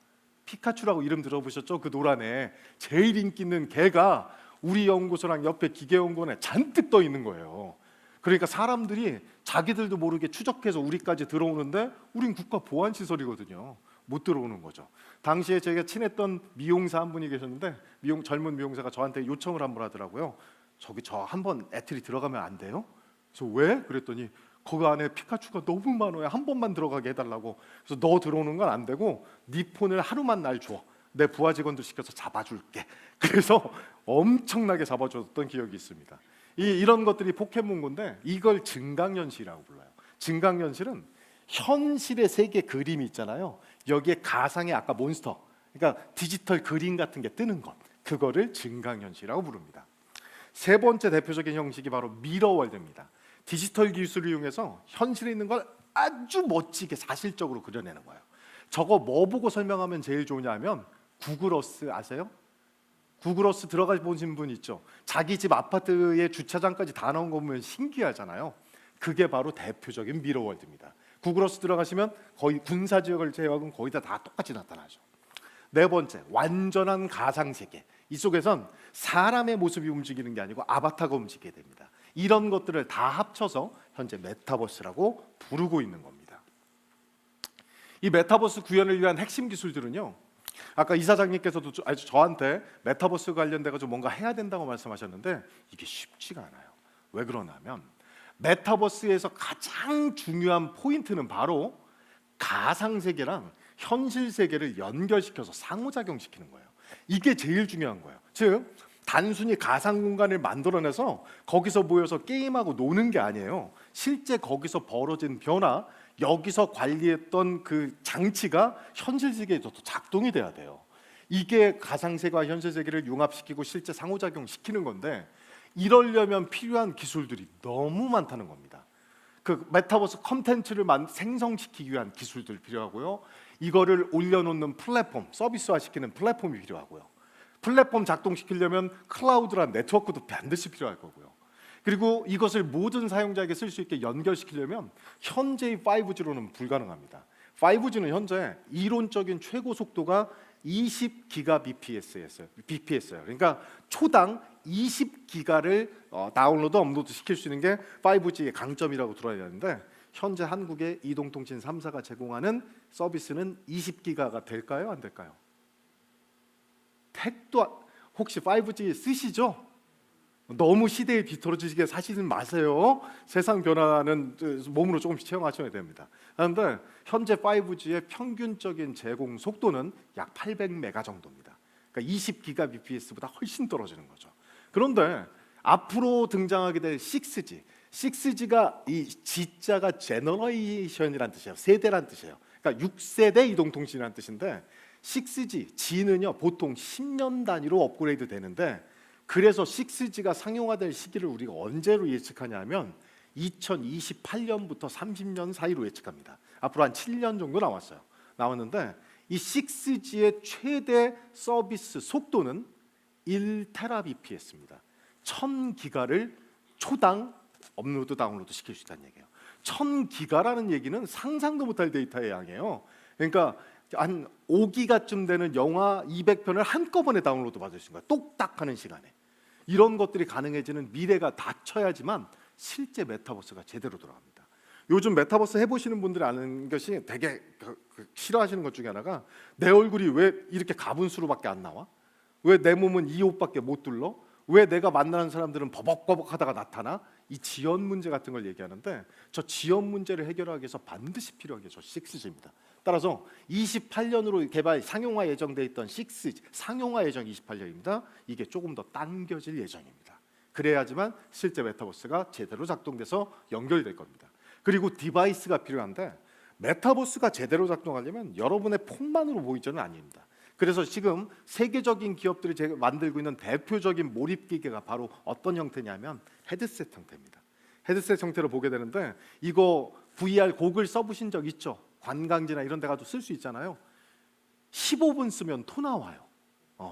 피카츄라고 이름 들어보셨죠? 그 노란 애 제일 인기 있는 개가 우리 연구소랑 옆에 기계연구원에 잔뜩 떠 있는 거예요. 그러니까 사람들이 자기들도 모르게 추적해서 우리까지 들어오는데 우린 국가 보안 시설이거든요. 못 들어오는 거죠. 당시에 제가 친했던 미용사 한 분이 계셨는데 젊은 미용사가 저한테 요청을 한 번 하더라고요. 저기 저 한번 애틀이 들어가면 안 돼요? 그래서 왜? 그랬더니 거기 안에 피카츄가 너무 많아요. 한 번만 들어가게 해달라고. 그래서 너 들어오는 건 안 되고 네 폰을 하루만 날 줘. 내 부하 직원들 시켜서 잡아줄게. 그래서 엄청나게 잡아줬던 기억이 있습니다. 이런 것들이 포켓몬고인데 이걸 증강현실이라고 불러요. 증강현실은 현실의 세계 그림이 있잖아요. 여기에 가상의 아까 몬스터, 그러니까 디지털 그림 같은 게 뜨는 것, 그거를 증강현실이라고 부릅니다. 세 번째 대표적인 형식이 바로 미러월드입니다. 디지털 기술을 이용해서 현실에 있는 걸 아주 멋지게 사실적으로 그려내는 거예요. 저거 뭐 보고 설명하면 제일 좋으냐면 구글어스 아세요? 구글어스 들어가 보신 분 있죠? 자기 집 아파트의 주차장까지 다 나온 거 보면 신기하잖아요. 그게 바로 대표적인 미러월드입니다. 구글어스 들어가시면 거의 군사 지역을 제외하고는 거의 다 똑같이 나타나죠. 네 번째, 완전한 가상세계. 이 속에선 사람의 모습이 움직이는 게 아니고 아바타가 움직이게 됩니다. 이런 것들을 다 합쳐서 현재 메타버스라고 부르고 있는 겁니다. 이 메타버스 구현을 위한 핵심 기술들은요, 아까 이사장님께서도 저한테 메타버스 관련돼서 뭔가 해야 된다고 말씀하셨는데 이게 쉽지가 않아요. 왜 그러냐면 메타버스에서 가장 중요한 포인트는 바로 가상세계랑 현실세계를 연결시켜서 상호작용시키는 거예요. 이게 제일 중요한 거예요. 즉 단순히 가상 공간을 만들어내서 거기서 모여서 게임하고 노는 게 아니에요. 실제 거기서 벌어진 변화, 여기서 관리했던 그 장치가 현실 세계에도 작동이 돼야 돼요. 이게 가상세계와 현실세계를 융합시키고 실제 상호작용 시키는 건데 이러려면 필요한 기술들이 너무 많다는 겁니다. 그 메타버스 컨텐츠를 생성시키기 위한 기술들 필요하고요. 이거를 올려놓는 플랫폼, 서비스화시키는 플랫폼이 필요하고요. 플랫폼 작동시키려면 클라우드란 네트워크도 반드시 필요할 거고요. 그리고 이것을 모든 사용자에게 쓸 수 있게 연결시키려면 현재의 5G로는 불가능합니다. 5G는 현재 이론적인 최고 속도가 20GBps였어요. 그러니까 초당 20기가를 다운로드, 업로드 시킬 수 있는 게 5G의 강점이라고 들어야 되는데 현재 한국의 이동통신 3사가 제공하는 서비스는 20기가가 될까요? 안 될까요? 택도 혹시 5G 쓰시죠? 너무 시대에 뒤떨어지시게 사시는 마세요. 세상 변화는 몸으로 조금씩 체험하셔야 됩니다. 그런데 현재 5G의 평균적인 제공 속도는 약 800메가 정도입니다. 그러니까 20GBps보다 훨씬 떨어지는 거죠. 그런데 앞으로 등장하게 될 6G, 6G가 이 G자가 제너레이션이란 뜻이에요. 세대란 뜻이에요. 그러니까 6세대 이동통신이라는 뜻인데 6G, G는요 보통 10년 단위로 업그레이드 되는데 그래서 6G가 상용화될 시기를 우리가 언제로 예측하냐면 2028년부터 30년 사이로 예측합니다. 앞으로 한 7년 정도 나왔는데 이 6G의 최대 서비스 속도는 1TBps입니다. 1000기가를 초당 업로드 다운로드 시킬 수 있다는 얘기예요. 1000기가라는 얘기는 상상도 못할 데이터의 양이에요. 그러니까 한 5기가쯤 되는 영화 200편을 한꺼번에 다운로드 받을 수 있는 거예요. 똑딱 하는 시간에. 이런 것들이 가능해지는 미래가 닥쳐야지만 실제 메타버스가 제대로 돌아갑니다. 요즘 메타버스 해보시는 분들이 아는 것이 되게 싫어하시는 것 중에 하나가 내 얼굴이 왜 이렇게 가분수로밖에 안 나와? 왜 내 몸은 이 옷밖에 못 둘러? 왜 내가 만나는 사람들은 버벅버벅하다가 나타나? 이 지연 문제 같은 걸 얘기하는데 저 지연 문제를 해결하기 위해서 반드시 필요한 게 저 6G입니다. 따라서 28년으로 개발 상용화 예정돼 있던 6G 상용화 예정 28년입니다. 이게 조금 더 당겨질 예정입니다. 그래야지만 실제 메타버스가 제대로 작동돼서 연결될 겁니다. 그리고 디바이스가 필요한데 메타버스가 제대로 작동하려면 여러분의 폰만으로 보이지는 아닙니다. 그래서 지금 세계적인 기업들이 만들고 있는 대표적인 몰입 기계가 바로 어떤 형태냐면 헤드셋 형태입니다. 헤드셋 형태로 보게 되는데 이거 VR 고글 써보신 적 있죠? 관광지나 이런 데 가도 쓸 수 있잖아요. 15분 쓰면 토 나와요.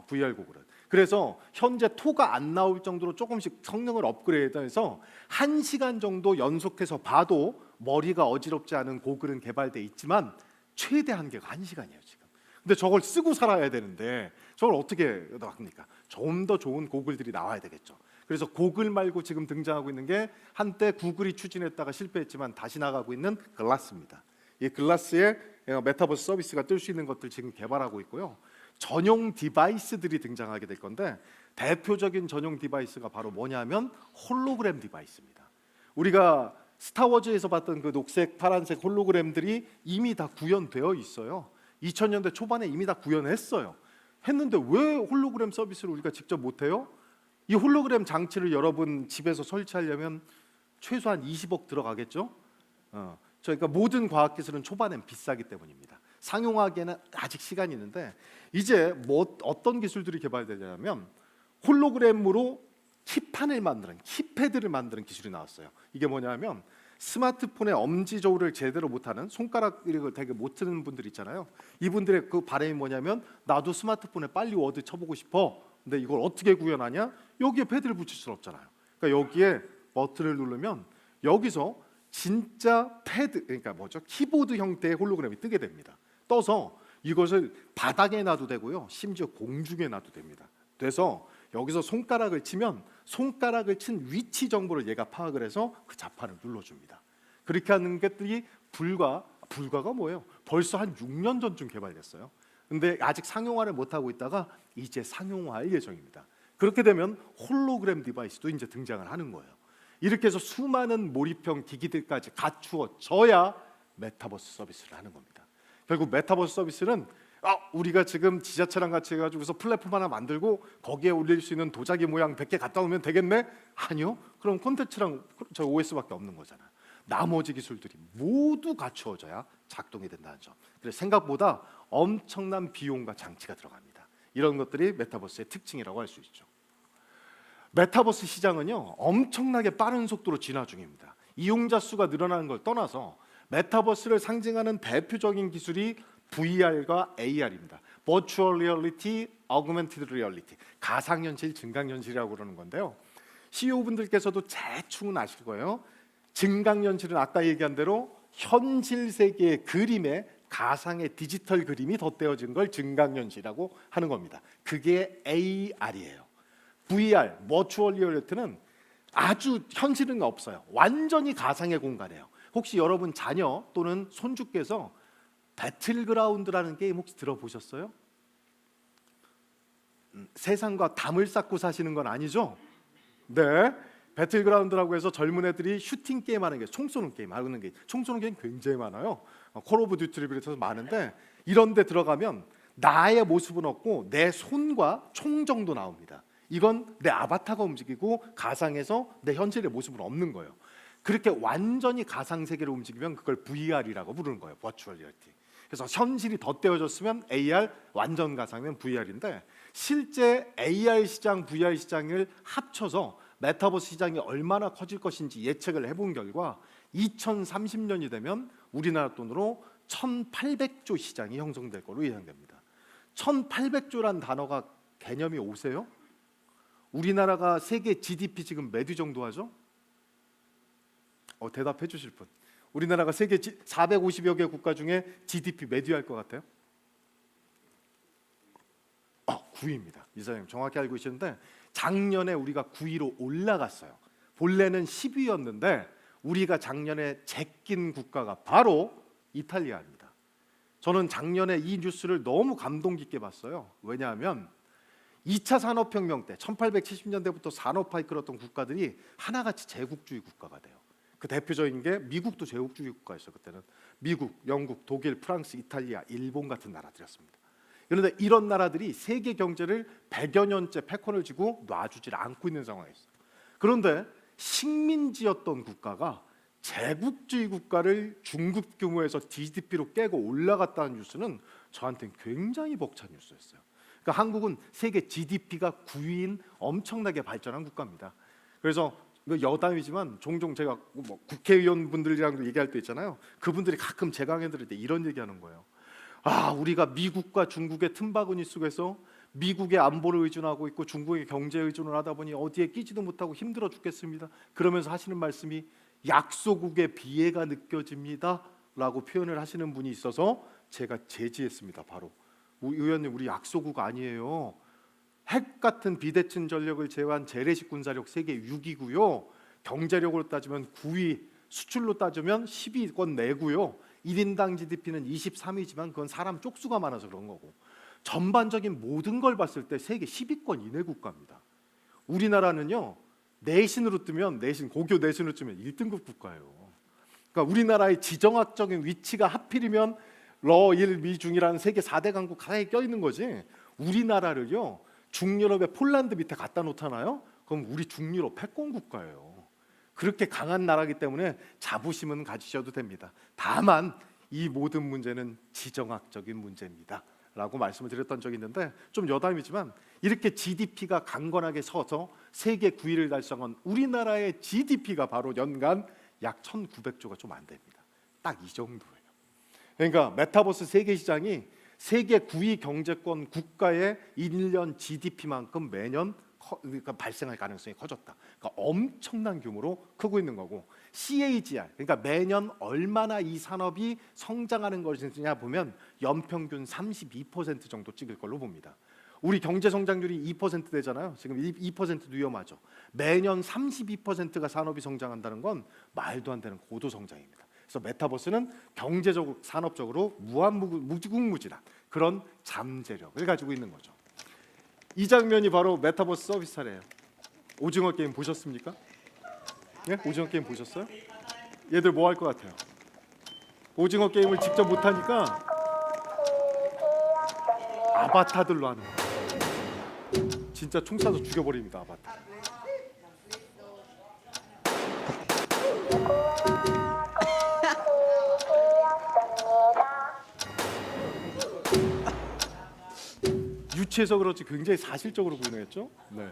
VR 고글은. 그래서 현재 토가 안 나올 정도로 조금씩 성능을 업그레이드해서 1시간 정도 연속해서 봐도 머리가 어지럽지 않은 고글은 개발돼 있지만 최대 한계가 1시간이에요 지금. 근데 저걸 쓰고 살아야 되는데 저걸 어떻게 합니까? 좀 더 좋은 고글들이 나와야 되겠죠. 그래서 고글 말고 지금 등장하고 있는 게 한때 구글이 추진했다가 실패했지만 다시 나가고 있는 글라스입니다. 이 글라스에 메타버스 서비스가 뜰 수 있는 것들 지금 개발하고 있고요. 전용 디바이스들이 등장하게 될 건데 대표적인 전용 디바이스가 바로 뭐냐면 홀로그램 디바이스입니다. 우리가 스타워즈에서 봤던 그 녹색, 파란색 홀로그램들이 이미 다 구현되어 있어요. 2000년대 초반에 이미 다 구현했어요. 했는데 왜 홀로그램 서비스를 우리가 직접 못해요? 이 홀로그램 장치를 여러분 집에서 설치하려면 최소한 20억 들어가겠죠? 그러니까 모든 과학기술은 초반엔 비싸기 때문입니다. 상용화하기에는 아직 시간이 있는데 이제 어떤 기술들이 개발되냐면 홀로그램으로 키판을 만드는 키패드를 만드는 기술이 나왔어요. 이게 뭐냐면 스마트폰의 엄지 조를 제대로 못하는 손가락을 되게 못 쓰는 분들 있잖아요. 이분들의 그 바람이 뭐냐면 나도 스마트폰에 빨리 워드 쳐보고 싶어. 근데 이걸 어떻게 구현하냐? 여기에 패드를 붙일 수는 없잖아요. 그러니까 여기에 버튼을 누르면 여기서 진짜 패드, 그러니까 뭐죠? 키보드 형태의 홀로그램이 뜨게 됩니다. 떠서 이것을 바닥에 놔도 되고요. 심지어 공중에 놔도 됩니다. 돼서 여기서 손가락을 치면 손가락을 친 위치 정보를 얘가 파악을 해서 그 자판을 눌러줍니다. 그렇게 하는 것들이 불과가 뭐예요? 벌써 한 6년 전쯤 개발됐어요. 근데 아직 상용화를 못하고 있다가 이제 상용화할 예정입니다. 그렇게 되면 홀로그램 디바이스도 이제 등장을 하는 거예요. 이렇게 해서 수많은 몰입형 기기들까지 갖추어져야 메타버스 서비스를 하는 겁니다. 결국 메타버스 서비스는 우리가 지금 지자체랑 같이 해가지고서 플랫폼 하나 만들고 거기에 올릴 수 있는 도자기 모양 100개 갖다 오면 되겠네? 아니요. 그럼 콘텐츠랑 저 OS밖에 없는 거잖아요. 나머지 기술들이 모두 갖추어져야 작동이 된다는 점. 그래서 생각보다 엄청난 비용과 장치가 들어갑니다. 이런 것들이 메타버스의 특징이라고 할 수 있죠. 메타버스 시장은요 엄청나게 빠른 속도로 진화 중입니다. 이용자 수가 늘어나는 걸 떠나서 메타버스를 상징하는 대표적인 기술이 VR과 AR입니다. Virtual Reality, Augmented Reality, 가상현실, 증강현실이라고 그러는 건데요. CEO분들께서도 대충은 아실 거예요. 증강현실은 아까 얘기한 대로 현실 세계의 그림에 가상의 디지털 그림이 덧대어진 걸 증강현실이라고 하는 겁니다. 그게 AR이에요. VR, Virtual Reality는 아주 현실은 없어요. 완전히 가상의 공간이에요. 혹시 여러분 자녀 또는 손주께서 배틀그라운드라는 게임 혹시 들어보셨어요? 세상과 담을 쌓고 사시는 건 아니죠? 네, 배틀그라운드라고 해서 젊은 애들이 슈팅 게임 하는 게 총 쏘는 게임 하는 게 총 쏘는 게임 굉장히 많아요. 콜 오브 듀티를 비롯해서 많은데 이런 데 들어가면 나의 모습은 없고 내 손과 총 정도 나옵니다. 이건 내 아바타가 움직이고 가상에서 내 현실의 모습은 없는 거예요. 그렇게 완전히 가상 세계로 움직이면 그걸 VR이라고 부르는 거예요. Virtual Reality. 그래서 현실이 덧대어졌으면 AR, 완전 가상이면 VR인데 실제 AR 시장, VR 시장을 합쳐서 메타버스 시장이 얼마나 커질 것인지 예측을 해본 결과 2030년이 되면 우리나라 돈으로 1,800조 시장이 형성될 걸로 예상됩니다. 1,800조란 단어가 개념이 오세요? 우리나라가 세계 GDP 지금 몇 위 정도 하죠? 대답해 주실 분. 우리나라가 세계 450여 개 국가 중에 GDP 몇 위 할 것 같아요? 9위입니다. 이사님 정확히 알고 계시는데 작년에 우리가 9위로 올라갔어요. 본래는 10위였는데 우리가 작년에 제낀 국가가 바로 이탈리아입니다. 저는 작년에 이 뉴스를 너무 감동 깊게 봤어요. 왜냐하면 2차 산업혁명 때 1870년대부터 산업화에 끌었던 국가들이 하나같이 제국주의 국가가 돼요. 그 대표적인 게 미국도 제국주의 국가였어요. 그때는 미국, 영국, 독일, 프랑스, 이탈리아, 일본 같은 나라들이었습니다. 그런데 이런 나라들이 세계 경제를 100여 년째 패권을 쥐고 놔주질 않고 있는 상황이었어요. 그런데 식민지였던 국가가 제국주의 국가를 중국 규모에서 GDP로 깨고 올라갔다는 뉴스는 저한테는 굉장히 벅찬 뉴스였어요. 그러니까 한국은 세계 GDP가 9위인 엄청나게 발전한 국가입니다. 그래서 여담이지만 종종 제가 국회의원분들이랑도 얘기할 때 있잖아요. 그분들이 가끔 제 강연 들을 때 이런 얘기하는 거예요. 아, 우리가 미국과 중국의 틈바구니 속에서 미국의 안보를 의존하고 있고 중국의 경제 의존을 하다 보니 어디에 끼지도 못하고 힘들어 죽겠습니다. 그러면서 하시는 말씀이 약소국의 비애가 느껴집니다 라고 표현을 하시는 분이 있어서 제가 제지했습니다. 바로 의원님, 우리 약소국 아니에요. 핵 같은 비대칭 전력을 제외한 재래식 군사력 세계 6위고요. 경제력으로 따지면 9위, 수출로 따지면 10위권 내고요. 1인당 GDP는 23위지만 그건 사람 쪽수가 많아서 그런 거고, 전반적인 모든 걸 봤을 때 세계 10위권 이내 국가입니다. 우리나라는요, 내신으로 뜨면 고교 내신으로 뜨면 1등급 국가예요. 그러니까 우리나라의 지정학적인 위치가 하필이면 러일 미중이라는 세계 4대 강국 사이에 껴있는 거지, 우리나라를요 중유럽의 폴란드 밑에 갖다 놓잖아요. 그럼 우리 중유럽 패권 국가예요. 그렇게 강한 나라이기 때문에 자부심은 가지셔도 됩니다. 다만 이 모든 문제는 지정학적인 문제입니다 라고 말씀을 드렸던 적이 있는데, 좀 여담이지만 이렇게 GDP가 강건하게 서서 세계 9위를 달성한 우리나라의 GDP가 바로 연간 약 1,900조가 좀 안 됩니다. 딱 이 정도예요. 그러니까 메타버스 세계 시장이 세계 9위 경제권 국가의 1년 GDP만큼 매년 그러니까 발생할 가능성이 커졌다. 그러니까 엄청난 규모로 크고 있는 거고, CAGR, 그러니까 매년 얼마나 이 산업이 성장하는 것이냐 보면 연평균 32% 정도 찍을 걸로 봅니다. 우리 경제 성장률이 2% 되잖아요. 지금 2%도 위험하죠. 매년 32%가 산업이 성장한다는 건 말도 안 되는 고도 성장입니다. 그래서 메타버스는 경제적으로 산업적으로 무궁무진한 그런 잠재력을 가지고 있는 거죠. 이 장면이 바로 메타버스 서비스 사례예요. 오징어 게임 보셨습니까? 예? 오징어 게임 보셨어요? 얘들 뭐 할 것 같아요? 오징어 게임을 직접 못하니까 아바타들로 하는 거예요. 진짜 총 쏴서 죽여버립니다. 아바타. 유치해서 그렇지 굉장히 사실적으로 구현했죠. 네.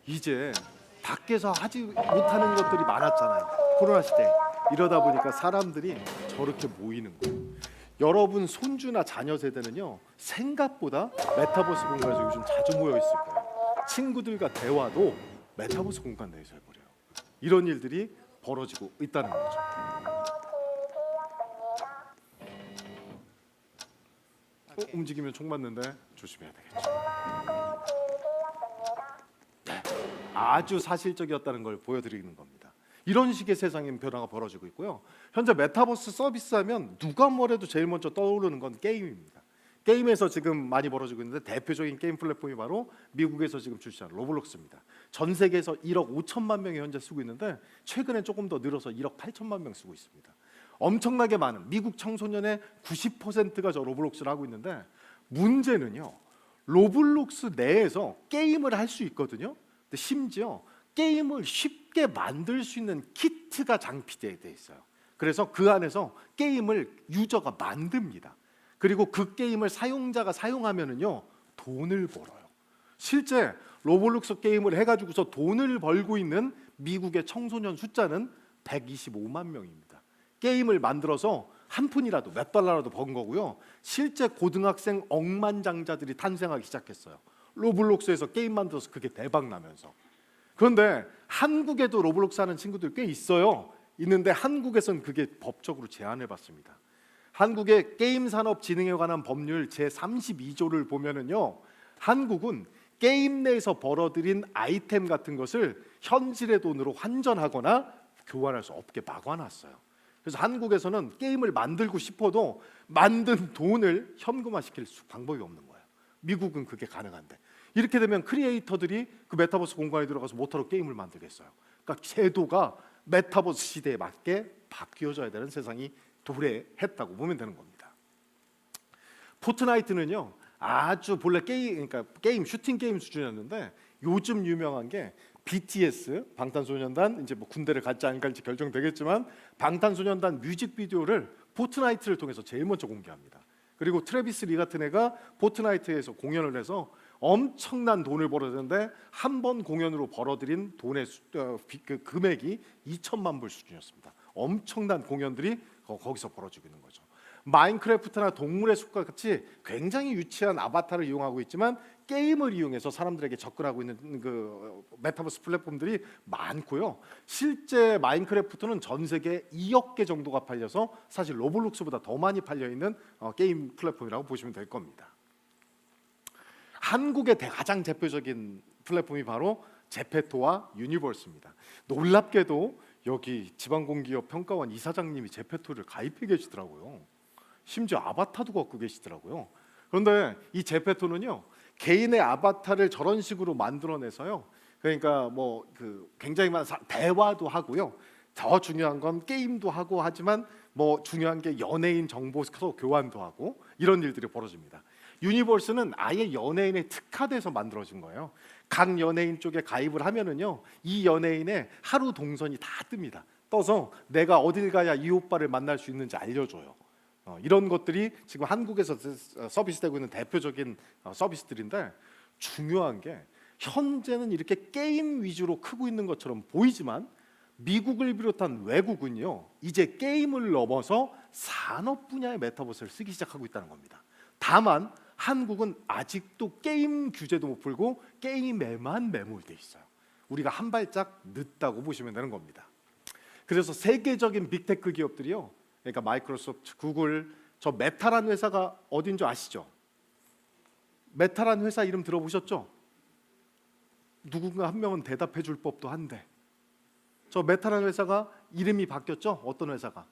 이제 밖에서 하지 못하는 것들이 많았잖아요. 코로나 시대. 이러다 보니까 사람들이 저렇게 모이는 거예요. 여러분 손주나 자녀 세대는요, 생각보다 메타버스 공간에서 요즘 자주 모여 있을 거예요. 친구들과 대화도 메타버스 공간 내에서 해버려요. 이런 일들이 벌어지고 있다는 거죠. 움직이면 총 맞는데 조심해야 되겠죠. 네, 아주 사실적이었다는 걸 보여드리는 겁니다. 이런 식의 세상의 변화가 벌어지고 있고요. 현재 메타버스 서비스하면 누가 뭐래도 제일 먼저 떠오르는 건 게임입니다. 게임에서 지금 많이 벌어지고 있는데 대표적인 게임 플랫폼이 바로 미국에서 지금 출시한 로블록스입니다. 전 세계에서 1억 5천만 명이 현재 쓰고 있는데 최근에 조금 더 늘어서 1억 8천만 명 쓰고 있습니다. 엄청나게 많은 미국 청소년의 90%가 저 로블록스를 하고 있는데, 문제는요, 로블록스 내에서 게임을 할 수 있거든요. 근데 심지어 게임을 쉽게 만들 수 있는 키트가 장비되어 있어요. 그래서 그 안에서 게임을 유저가 만듭니다. 그리고 그 게임을 사용자가 사용하면은요, 돈을 벌어요. 실제 로블록스 게임을 해가지고서 돈을 벌고 있는 미국의 청소년 숫자는 125만 명입니다. 게임을 만들어서 한 푼이라도 몇 달러라도 번 거고요. 실제 고등학생 억만장자들이 탄생하기 시작했어요. 로블록스에서 게임 만들어서 그게 대박 나면서. 그런데 한국에도 로블록스 하는 친구들 꽤 있어요. 있는데 한국에서는 그게 법적으로 제한을 받습니다. 한국의 게임산업진흥에 관한 법률 제32조를 보면은요, 한국은 게임 내에서 벌어들인 아이템 같은 것을 현실의 돈으로 환전하거나 교환할 수 없게 막아놨어요. 그래서 한국에서는 게임을 만들고 싶어도 만든 돈을 현금화시킬 방법이 없는 거예요. 미국은 그게 가능한데 이렇게 되면 크리에이터들이 그 메타버스 공간에 들어가서 못하러 게임을 만들겠어요. 그러니까 제도가 메타버스 시대에 맞게 바뀌어져야 되는 세상이 도래했다고 보면 되는 겁니다. 포트나이트는요 아주 본래 그러니까 게임 슈팅 게임 수준이었는데 요즘 유명한 게 BTS 방탄소년단 이제 뭐 군대를 갈지 안 갈지 결정되겠지만 방탄소년단 뮤직비디오를 포트나이트를 통해서 제일 먼저 공개합니다. 그리고 트래비스 리 같은 애가 포트나이트에서 공연을 해서 엄청난 돈을 벌었는데 한 번 공연으로 벌어들인 돈의 그 금액이 2천만 불 수준이었습니다. 엄청난 공연들이 거기서 벌어지고 있는 거죠. 마인크래프트나 동물의 숲과 같이 굉장히 유치한 아바타를 이용하고 있지만 게임을 이용해서 사람들에게 접근하고 있는 그 메타버스 플랫폼들이 많고요. 실제 마인크래프트는 전 세계 2억 개 정도가 팔려서 사실 로블록스보다 더 많이 팔려 있는 게임 플랫폼이라고 보시면 될 겁니다. 한국의 가장 대표적인 플랫폼이 바로 제페토와 유니버스입니다. 놀랍게도 여기 지방공기업 평가원 이사장님이 제페토를 가입해 계시더라고요. 심지어 아바타도 갖고 계시더라고요. 그런데 이 제페토는요 개인의 아바타를 저런 식으로 만들어내서요. 그러니까 뭐 그 굉장히 많은 대화도 하고요. 더 중요한 건 게임도 하고 하지만 뭐 중요한 게 연예인 정보 교환도 하고 이런 일들이 벌어집니다. 유니버스는 아예 연예인에 특화돼서 만들어진 거예요. 각 연예인 쪽에 가입을 하면은요 이 연예인의 하루 동선이 다 뜹니다. 떠서 내가 어딜 가야 이 오빠를 만날 수 있는지 알려줘요. 이런 것들이 지금 한국에서 서비스되고 있는 대표적인 서비스들인데 중요한 게 현재는 이렇게 게임 위주로 크고 있는 것처럼 보이지만 미국을 비롯한 외국은요 이제 게임을 넘어서 산업 분야의 메타버스를 쓰기 시작하고 있다는 겁니다. 다만 한국은 아직도 게임 규제도 못 풀고 게임에만 매몰돼 있어요. 우리가 한 발짝 늦다고 보시면 되는 겁니다. 그래서 세계적인 빅테크 기업들이요 그러니까 마이크로소프트, 구글, 저 메타라는 회사가 어딘 줄 아시죠? 메타라는 회사 이름 들어보셨죠? 누군가 한 명은 대답해 줄 법도 한데 저 메타라는 회사가 이름이 바뀌었죠? 어떤 회사가?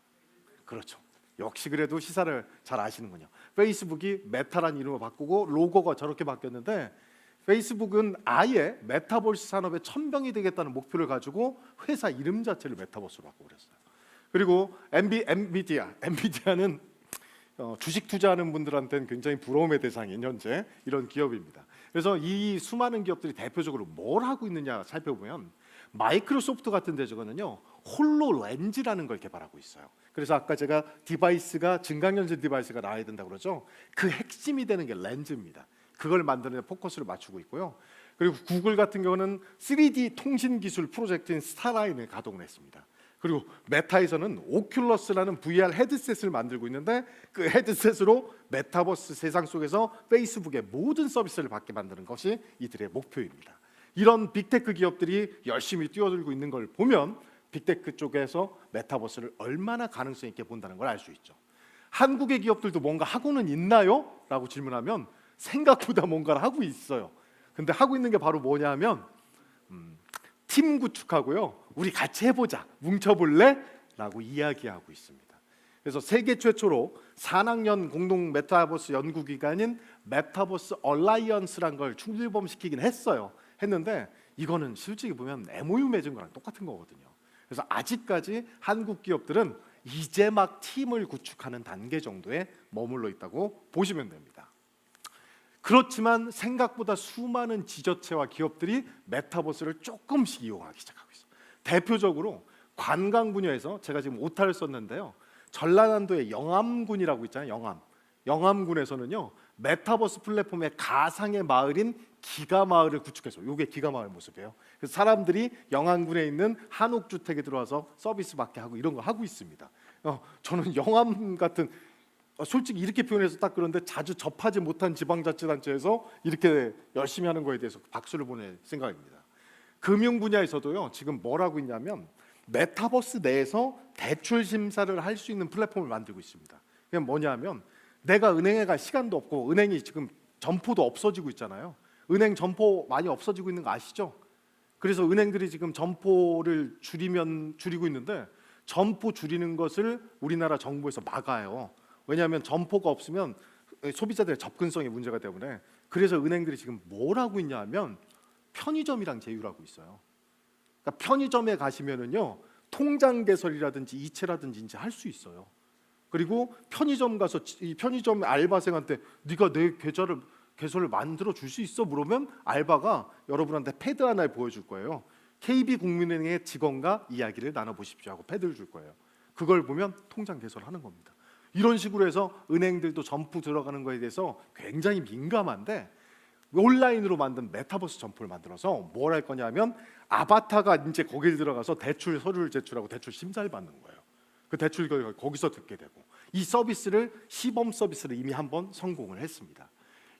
그렇죠. 역시 그래도 시사를 잘 아시는군요. 페이스북이 메타라는 이름을 바꾸고 로고가 저렇게 바뀌었는데 페이스북은 아예 메타버스 산업의 천병이 되겠다는 목표를 가지고 회사 이름 자체를 메타버스로 바꾸고 그랬어요. 그리고 엔비디아는 주식 투자하는 분들한테는 굉장히 부러움의 대상인 현재 이런 기업입니다. 그래서 이 수많은 기업들이 대표적으로 뭘 하고 있느냐 살펴보면 마이크로소프트 같은 데서는요 홀로렌즈라는 걸 개발하고 있어요. 그래서 아까 제가 디바이스가 증강현실 디바이스가 나와야 된다고 그러죠. 그 핵심이 되는 게 렌즈입니다. 그걸 만드는 데 포커스를 맞추고 있고요. 그리고 구글 같은 경우는 3D 통신 기술 프로젝트인 스타라인을 가동을 했습니다. 그리고 메타에서는 오큘러스라는 VR 헤드셋을 만들고 있는데 그 헤드셋으로 메타버스 세상 속에서 페이스북의 모든 서비스를 받게 만드는 것이 이들의 목표입니다. 이런 빅테크 기업들이 열심히 뛰어들고 있는 걸 보면 빅테크 쪽에서 메타버스를 얼마나 가능성 있게 본다는 걸 알 수 있죠. 한국의 기업들도 뭔가 하고는 있나요? 라고 질문하면 생각보다 뭔가를 하고 있어요. 근데 하고 있는 게 바로 뭐냐면 팀 구축하고요. 우리 같이 해보자. 뭉쳐볼래? 라고 이야기하고 있습니다. 그래서 세계 최초로 산학연 공동 메타버스 연구기관인 메타버스 얼라이언스란 걸 출범시키긴 했는데 이거는 솔직히 보면 MOU 맺은 거랑 똑같은 거거든요. 그래서 아직까지 한국 기업들은 이제 막 팀을 구축하는 단계 정도에 머물러 있다고 보시면 됩니다. 그렇지만 생각보다 수많은 지자체와 기업들이 메타버스를 조금씩 이용하기 시작하고 있어요. 대표적으로 관광 분야에서 제가 지금 오타를 썼는데요. 전라남도의 영암군이라고 있잖아요. 영암군에서는요. 메타버스 플랫폼의 가상의 마을인 기가마을을 구축해서 이게 기가마을 모습이에요. 그래서 사람들이 영암군에 있는 한옥주택에 들어와서 서비스 받게 하고 이런 거 하고 있습니다. 저는 영암 같은 솔직히 이렇게 표현해서 딱 그런데 자주 접하지 못한 지방자치단체에서 이렇게 열심히 하는 거에 대해서 박수를 보낼 생각입니다. 금융 분야에서도요. 지금 뭘 하고 있냐면 메타버스 내에서 대출 심사를 할 수 있는 플랫폼을 만들고 있습니다. 그게 뭐냐면 내가 은행에 갈 시간도 없고 은행이 지금 점포도 없어지고 있잖아요. 은행 점포 많이 없어지고 있는 거 아시죠? 그래서 은행들이 지금 점포를 줄이고 있는데 점포 줄이는 것을 우리나라 정부에서 막아요. 왜냐하면 점포가 없으면 소비자들의 접근성이 문제가 때문에. 그래서 은행들이 지금 뭘 하고 있냐 하면 편의점이랑 제휴하고 있어요. 그러니까 편의점에 가시면은요, 통장 개설이라든지 이체라든지 이제 할 수 있어요. 그리고 편의점 가서 이 편의점 알바생한테 네가 내 계좌를 만들어 줄 수 있어 물으면 알바가 여러분한테 패드 하나를 보여줄 거예요. KB국민은행의 직원과 이야기를 나눠보십시오 하고 패드를 줄 거예요. 그걸 보면 통장 개설하는 겁니다. 이런 식으로 해서 은행들도 점포 들어가는 거에 대해서 굉장히 민감한데, 온라인으로 만든 메타버스 점포를 만들어서 뭘 할 거냐면 아바타가 이제 거길 들어가서 대출 서류를 제출하고 대출 심사를 받는 거예요. 그 대출 결과 거기서 듣게 되고, 이 서비스를 시범 서비스를 이미 한번 성공을 했습니다.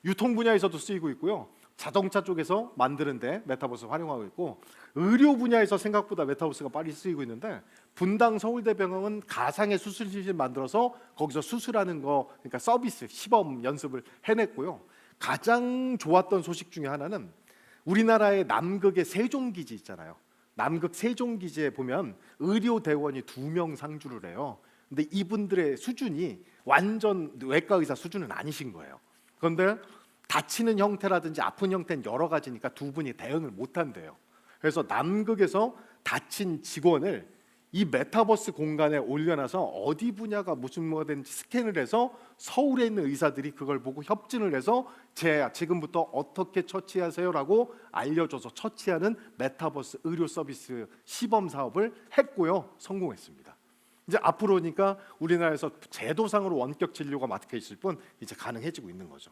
유통 분야에서도 쓰이고 있고요. 자동차 쪽에서 만드는데 메타버스 활용하고 있고, 의료 분야에서 생각보다 메타버스가 빨리 쓰이고 있는데, 분당 서울대병원은 가상의 수술실 만들어서 거기서 수술하는 거, 그러니까 서비스 시범 연습을 해냈고요. 가장 좋았던 소식 중에 하나는 우리나라의 남극의 세종기지 있잖아요. 남극 세종기지에 보면 의료대원이 2명 상주를 해요. 근데 이분들의 수준이 완전 외과 의사 수준은 아니신 거예요. 그런데 다치는 형태라든지 아픈 형태는 여러 가지니까 두 분이 대응을 못한대요. 그래서 남극에서 다친 직원을 이 메타버스 공간에 올려놔서 어디 분야가 무슨 뭐가 되는지 스캔을 해서 서울에 있는 의사들이 그걸 보고 협진을 해서 지금부터 어떻게 처치하세요라고 알려줘서 처치하는 메타버스 의료 서비스 시범 사업을 했고요. 성공했습니다. 이제 앞으로니까 우리나라에서 제도상으로 원격 진료가 막혀 있을 뿐 이제 가능해지고 있는 거죠.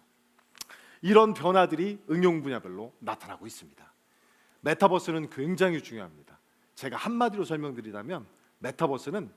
이런 변화들이 응용 분야별로 나타나고 있습니다. 메타버스는 굉장히 중요합니다. 제가 한마디로 설명드리자면 메타버스는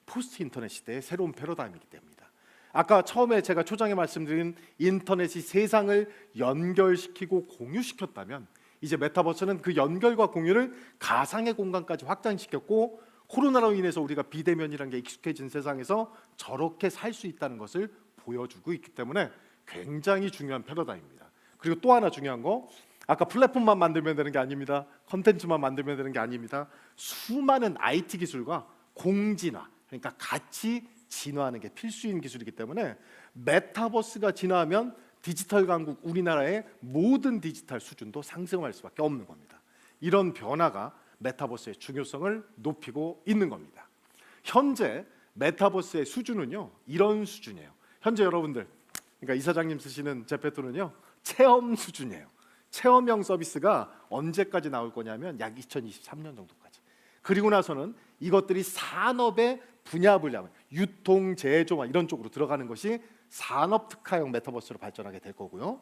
포스트 인터넷 시대의 새로운 패러다임이기 때문입니다. 아까 처음에 제가 초장에 말씀드린 인터넷이 세상을 연결시키고 공유시켰다면, 이제 메타버스는 그 연결과 공유를 가상의 공간까지 확장시켰고, 코로나로 인해서 우리가 비대면이라는 게 익숙해진 세상에서 저렇게 살 수 있다는 것을 보여주고 있기 때문에 굉장히 중요한 패러다임입니다. 그리고 또 하나 중요한 거, 아까 플랫폼만 만들면 되는 게 아닙니다. 컨텐츠만 만들면 되는 게 아닙니다. 수많은 IT 기술과 공진화, 그러니까 같이 진화하는 게 필수인 기술이기 때문에 메타버스가 진화하면 디지털 강국 우리나라의 모든 디지털 수준도 상승할 수밖에 없는 겁니다. 이런 변화가 메타버스의 중요성을 높이고 있는 겁니다. 현재 메타버스의 수준은요, 이런 수준이에요. 현재 여러분들, 그러니까 이사장님 쓰시는 제페토는요, 체험 수준이에요. 체험형 서비스가 언제까지 나올 거냐면 약 2023년 정도까지. 그리고 나서는 이것들이 산업의 분야, 유통, 제조 이런 쪽으로 들어가는 것이 산업 특화형 메타버스로 발전하게 될 거고요.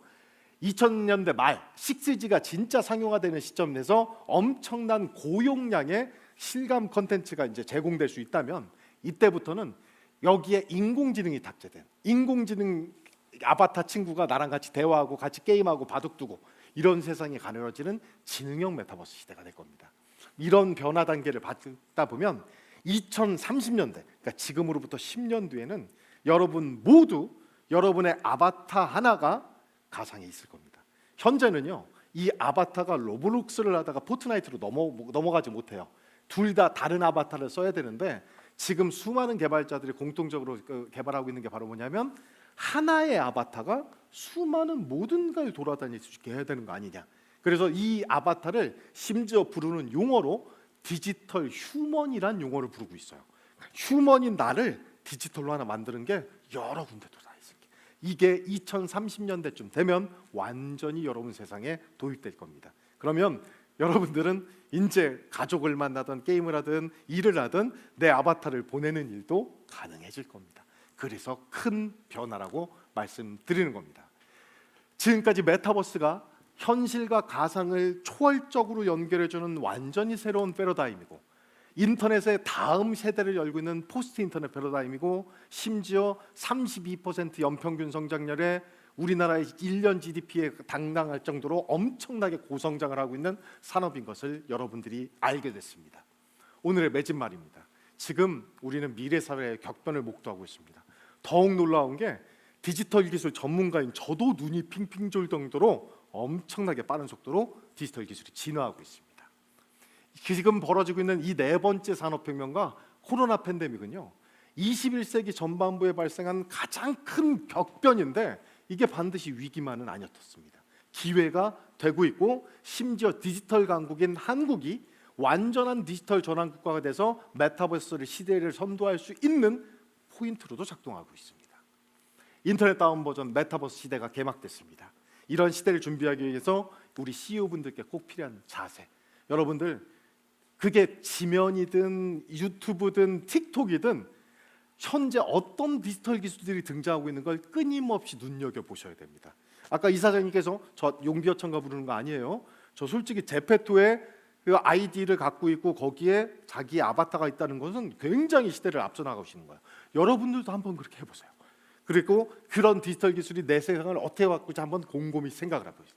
2000년대 말 6G가 진짜 상용화되는 시점에서 엄청난 고용량의 실감 컨텐츠가 이제 제공될 수 있다면, 이때부터는 여기에 인공지능이 탑재된, 인공지능 아바타 친구가 나랑 같이 대화하고 같이 게임하고 바둑 두고 이런 세상이 가능해지는 지능형 메타버스 시대가 될 겁니다. 이런 변화 단계를 받다 보면 2030년대, 그러니까 지금으로부터 10년 뒤에는 여러분 모두 여러분의 아바타 하나가 가상에 있을 겁니다. 현재는요, 이 아바타가 로블록스를 하다가 포트나이트로 넘어가지 못해요. 둘 다 다른 아바타를 써야 되는데, 지금 수많은 개발자들이 공통적으로 개발하고 있는 게 바로 뭐냐면, 하나의 아바타가 수많은 모든 걸 돌아다닐 수 있게 해야 되는 거 아니냐. 그래서 이 아바타를 심지어 부르는 용어로 디지털 휴먼이란 용어를 부르고 있어요. 휴먼인 나를 디지털로 하나 만드는 게 여러 군데도 다 있을 게. 이게 2030년대쯤 되면 완전히 여러분 세상에 도입될 겁니다. 그러면 여러분들은 이제 가족을 만나든 게임을 하든 일을 하든 내 아바타를 보내는 일도 가능해질 겁니다. 그래서 큰 변화라고 말씀드리는 겁니다. 지금까지 메타버스가 현실과 가상을 초월적으로 연결해주는 완전히 새로운 패러다임이고, 인터넷의 다음 세대를 열고 있는 포스트 인터넷 패러다임이고, 심지어 32% 연평균 성장률에 우리나라의 1년 GDP에 당당할 정도로 엄청나게 고성장을 하고 있는 산업인 것을 여러분들이 알게 됐습니다. 오늘의 맺은말입니다. 지금 우리는 미래 사회의 격변을 목도하고 있습니다. 더욱 놀라운 게 디지털 기술 전문가인 저도 눈이 핑핑 돌 정도로 엄청나게 빠른 속도로 디지털 기술이 진화하고 있습니다. 지금 벌어지고 있는 이 네 번째 산업혁명과 코로나 팬데믹은요 21세기 전반부에 발생한 가장 큰 격변인데 이게 반드시 위기만은 아니었습니다. 기회가 되고 있고 심지어 디지털 강국인 한국이 완전한 디지털 전환 국가가 돼서 메타버스를 시대를 선도할 수 있는 포인트로도 작동하고 있습니다. 인터넷 다운 버전 메타버스 시대가 개막됐습니다. 이런 시대를 준비하기 위해서 우리 CEO분들께 꼭 필요한 자세, 여러분들 그게 지면이든 유튜브든 틱톡이든 현재 어떤 디지털 기술들이 등장하고 있는 걸 끊임없이 눈여겨보셔야 됩니다. 아까 이사장님께서 저 용비어천가 부르는 거 아니에요. 저 솔직히 제페토에 그 아이디를 갖고 있고 거기에 자기 아바타가 있다는 것은 굉장히 시대를 앞서 나가시는 거예요. 여러분들도 한번 그렇게 해보세요. 그리고 그런 디지털 기술이 내 세상을 어떻게 바꾸지 한번 곰곰이 생각을 해보세요.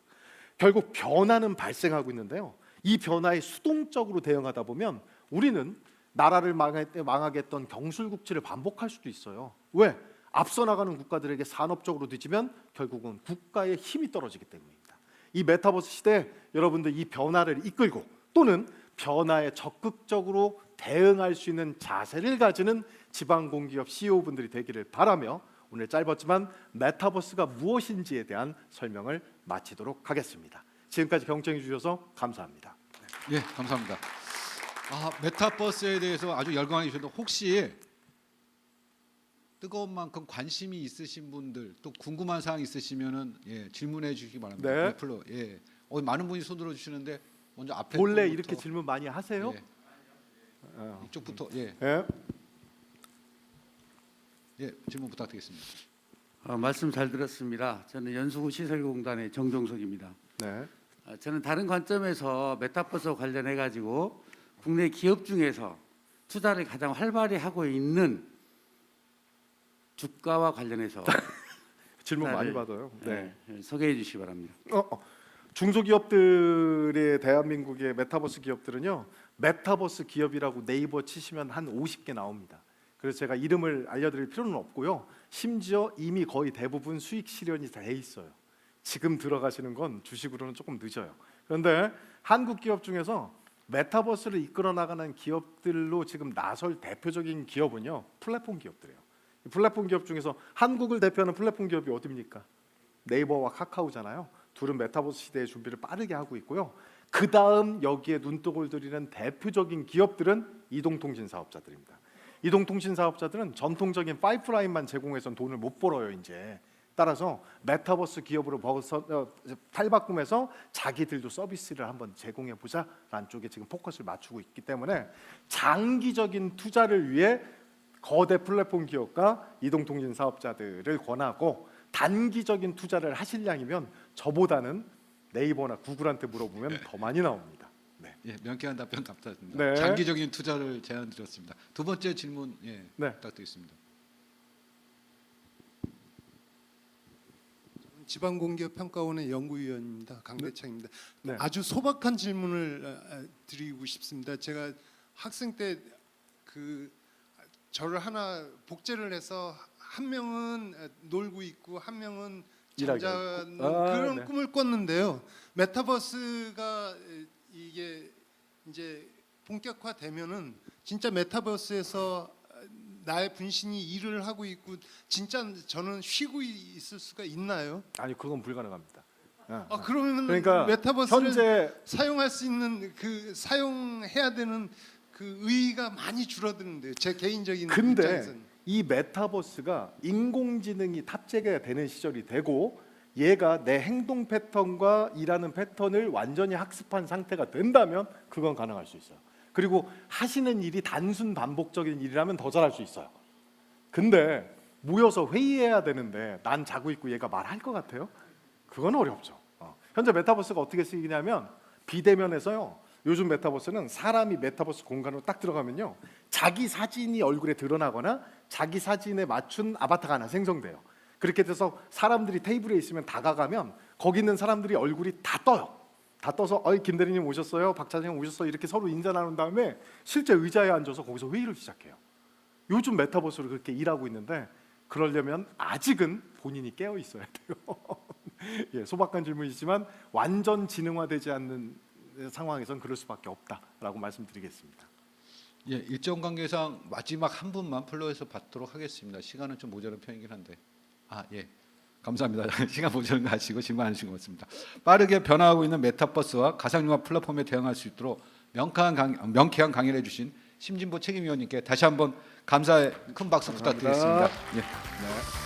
결국 변화는 발생하고 있는데요. 이 변화에 수동적으로 대응하다 보면 우리는 나라를 망하게 했던 경술국지를 반복할 수도 있어요. 왜? 앞서 나가는 국가들에게 산업적으로 뒤지면 결국은 국가의 힘이 떨어지기 때문입니다. 이 메타버스 시대에 여러분들 이 변화를 이끌고 또는 변화에 적극적으로 대응할 수 있는 자세를 가지는 지방공기업 CEO분들이 되기를 바라며 오늘 짧았지만 메타버스가 무엇인지에 대한 설명을 마치도록 하겠습니다. 지금까지 경청해 주셔서 감사합니다. 예, 감사합니다. 메타버스에 대해서 아주 열광해 주셨는데 혹시 뜨거운 만큼 관심이 있으신 분들 또 궁금한 사항 있으시면은 질문해 주시기 바랍니다. 네. 애플로 많은 분이 손들어 주시는데 먼저 앞에 본래 분부터. 이렇게 질문 많이 하세요? 이쪽부터 예. 질문 부탁드리겠습니다. 말씀 잘 들었습니다. 저는 연수구 시설공단의 정종석입니다. 네. 저는 다른 관점에서 메타버스와 관련해 가지고 국내 기업 중에서 투자를 가장 활발히 하고 있는 주가와 관련해서 질문 많이 투자를, 받아요. 네. 소개해 주시기 바랍니다. 중소기업들의 대한민국의 메타버스 기업들은요. 메타버스 기업이라고 네이버 치시면 한 50개 나옵니다. 그래서 제가 이름을 알려드릴 필요는 없고요. 심지어 이미 거의 대부분 수익 실현이 돼 있어요. 지금 들어가시는 건 주식으로는 조금 늦어요. 그런데 한국 기업 중에서 메타버스를 이끌어 나가는 기업들로 지금 나설 대표적인 기업은요. 플랫폼 기업들이에요. 플랫폼 기업 중에서 한국을 대표하는 플랫폼 기업이 어디입니까? 네이버와 카카오잖아요. 둘은 메타버스 시대의 준비를 빠르게 하고 있고요. 그 다음 여기에 눈독을 들이는 대표적인 기업들은 이동통신 사업자들입니다. 이동통신 사업자들은 전통적인 파이프라인만 제공해서는 돈을 못 벌어요. 이제 따라서 메타버스 기업으로 탈바꿈해서 자기들도 서비스를 한번 제공해 보자라는 쪽에 지금 포커스를 맞추고 있기 때문에 장기적인 투자를 위해 거대 플랫폼 기업과 이동통신 사업자들을 권하고 단기적인 투자를 하실 양이면 저보다는 네이버나 구글한테 물어보면 더 많이 나옵니다. 네. 명쾌한 답변 감사드립니다. 네. 장기적인 투자를 제안 드렸습니다. 두 번째 질문 네. 부탁드리겠습니다. 지방공기업평가원의 연구위원입니다. 강대창입니다. 네. 아주 소박한 질문을 드리고 싶습니다. 제가 학생 때 저를 하나 복제를 해서 한 명은 놀고 있고 한 명은 잠자는 그런 네. 꿈을 꿨는데요. 메타버스가 이게 이제 본격화되면은 진짜 메타버스에서 나의 분신이 일을 하고 있고 진짜 저는 쉬고 있을 수가 있나요? 아니 그건 불가능합니다. 그러면 그러니까 메타버스를 현재 사용할 수 있는 사용해야 되는 그 의의가 많이 줄어드는데요. 제 개인적인 근데 입장에서는. 이 메타버스가 인공지능이 탑재가 되는 시절이 되고 얘가 내 행동 패턴과 일하는 패턴을 완전히 학습한 상태가 된다면 그건 가능할 수 있어요. 그리고 하시는 일이 단순 반복적인 일이라면 더 잘할 수 있어요. 근데 모여서 회의해야 되는데 난 자고 있고 얘가 말할 것 같아요? 그건 어렵죠. 현재 메타버스가 어떻게 쓰이냐면 비대면에서요. 요즘 메타버스는 사람이 메타버스 공간으로 딱 들어가면요. 자기 사진이 얼굴에 드러나거나 자기 사진에 맞춘 아바타가 하나 생성돼요. 그렇게 돼서 사람들이 테이블에 있으면 다가가면 거기 있는 사람들이 얼굴이 다 떠요. 다 떠서 김 대리님 오셨어요? 박 차장님 오셨어요? 이렇게 서로 인사 나눈 다음에 실제 의자에 앉아서 거기서 회의를 시작해요. 요즘 메타버스로 그렇게 일하고 있는데 그러려면 아직은 본인이 깨어 있어야 돼요. 예, 소박한 질문이지만 완전 지능화되지 않는 상황에선 그럴 수밖에 없다라고 말씀드리겠습니다. 예, 일정 관계상 마지막 한 분만 플로에서 받도록 하겠습니다. 시간은 좀 모자란 편이긴 한데. 예. 감사합니다. 시간 모자란 거 아시고 질문 안 주신 것 같습니다. 빠르게 변화하고 있는 메타버스와 가상융합 플랫폼에 대응할 수 있도록 명쾌한 강의를 해주신 심진보 책임위원님께 다시 한번 감사의 큰 박수 부탁드리겠습니다. 예. 네.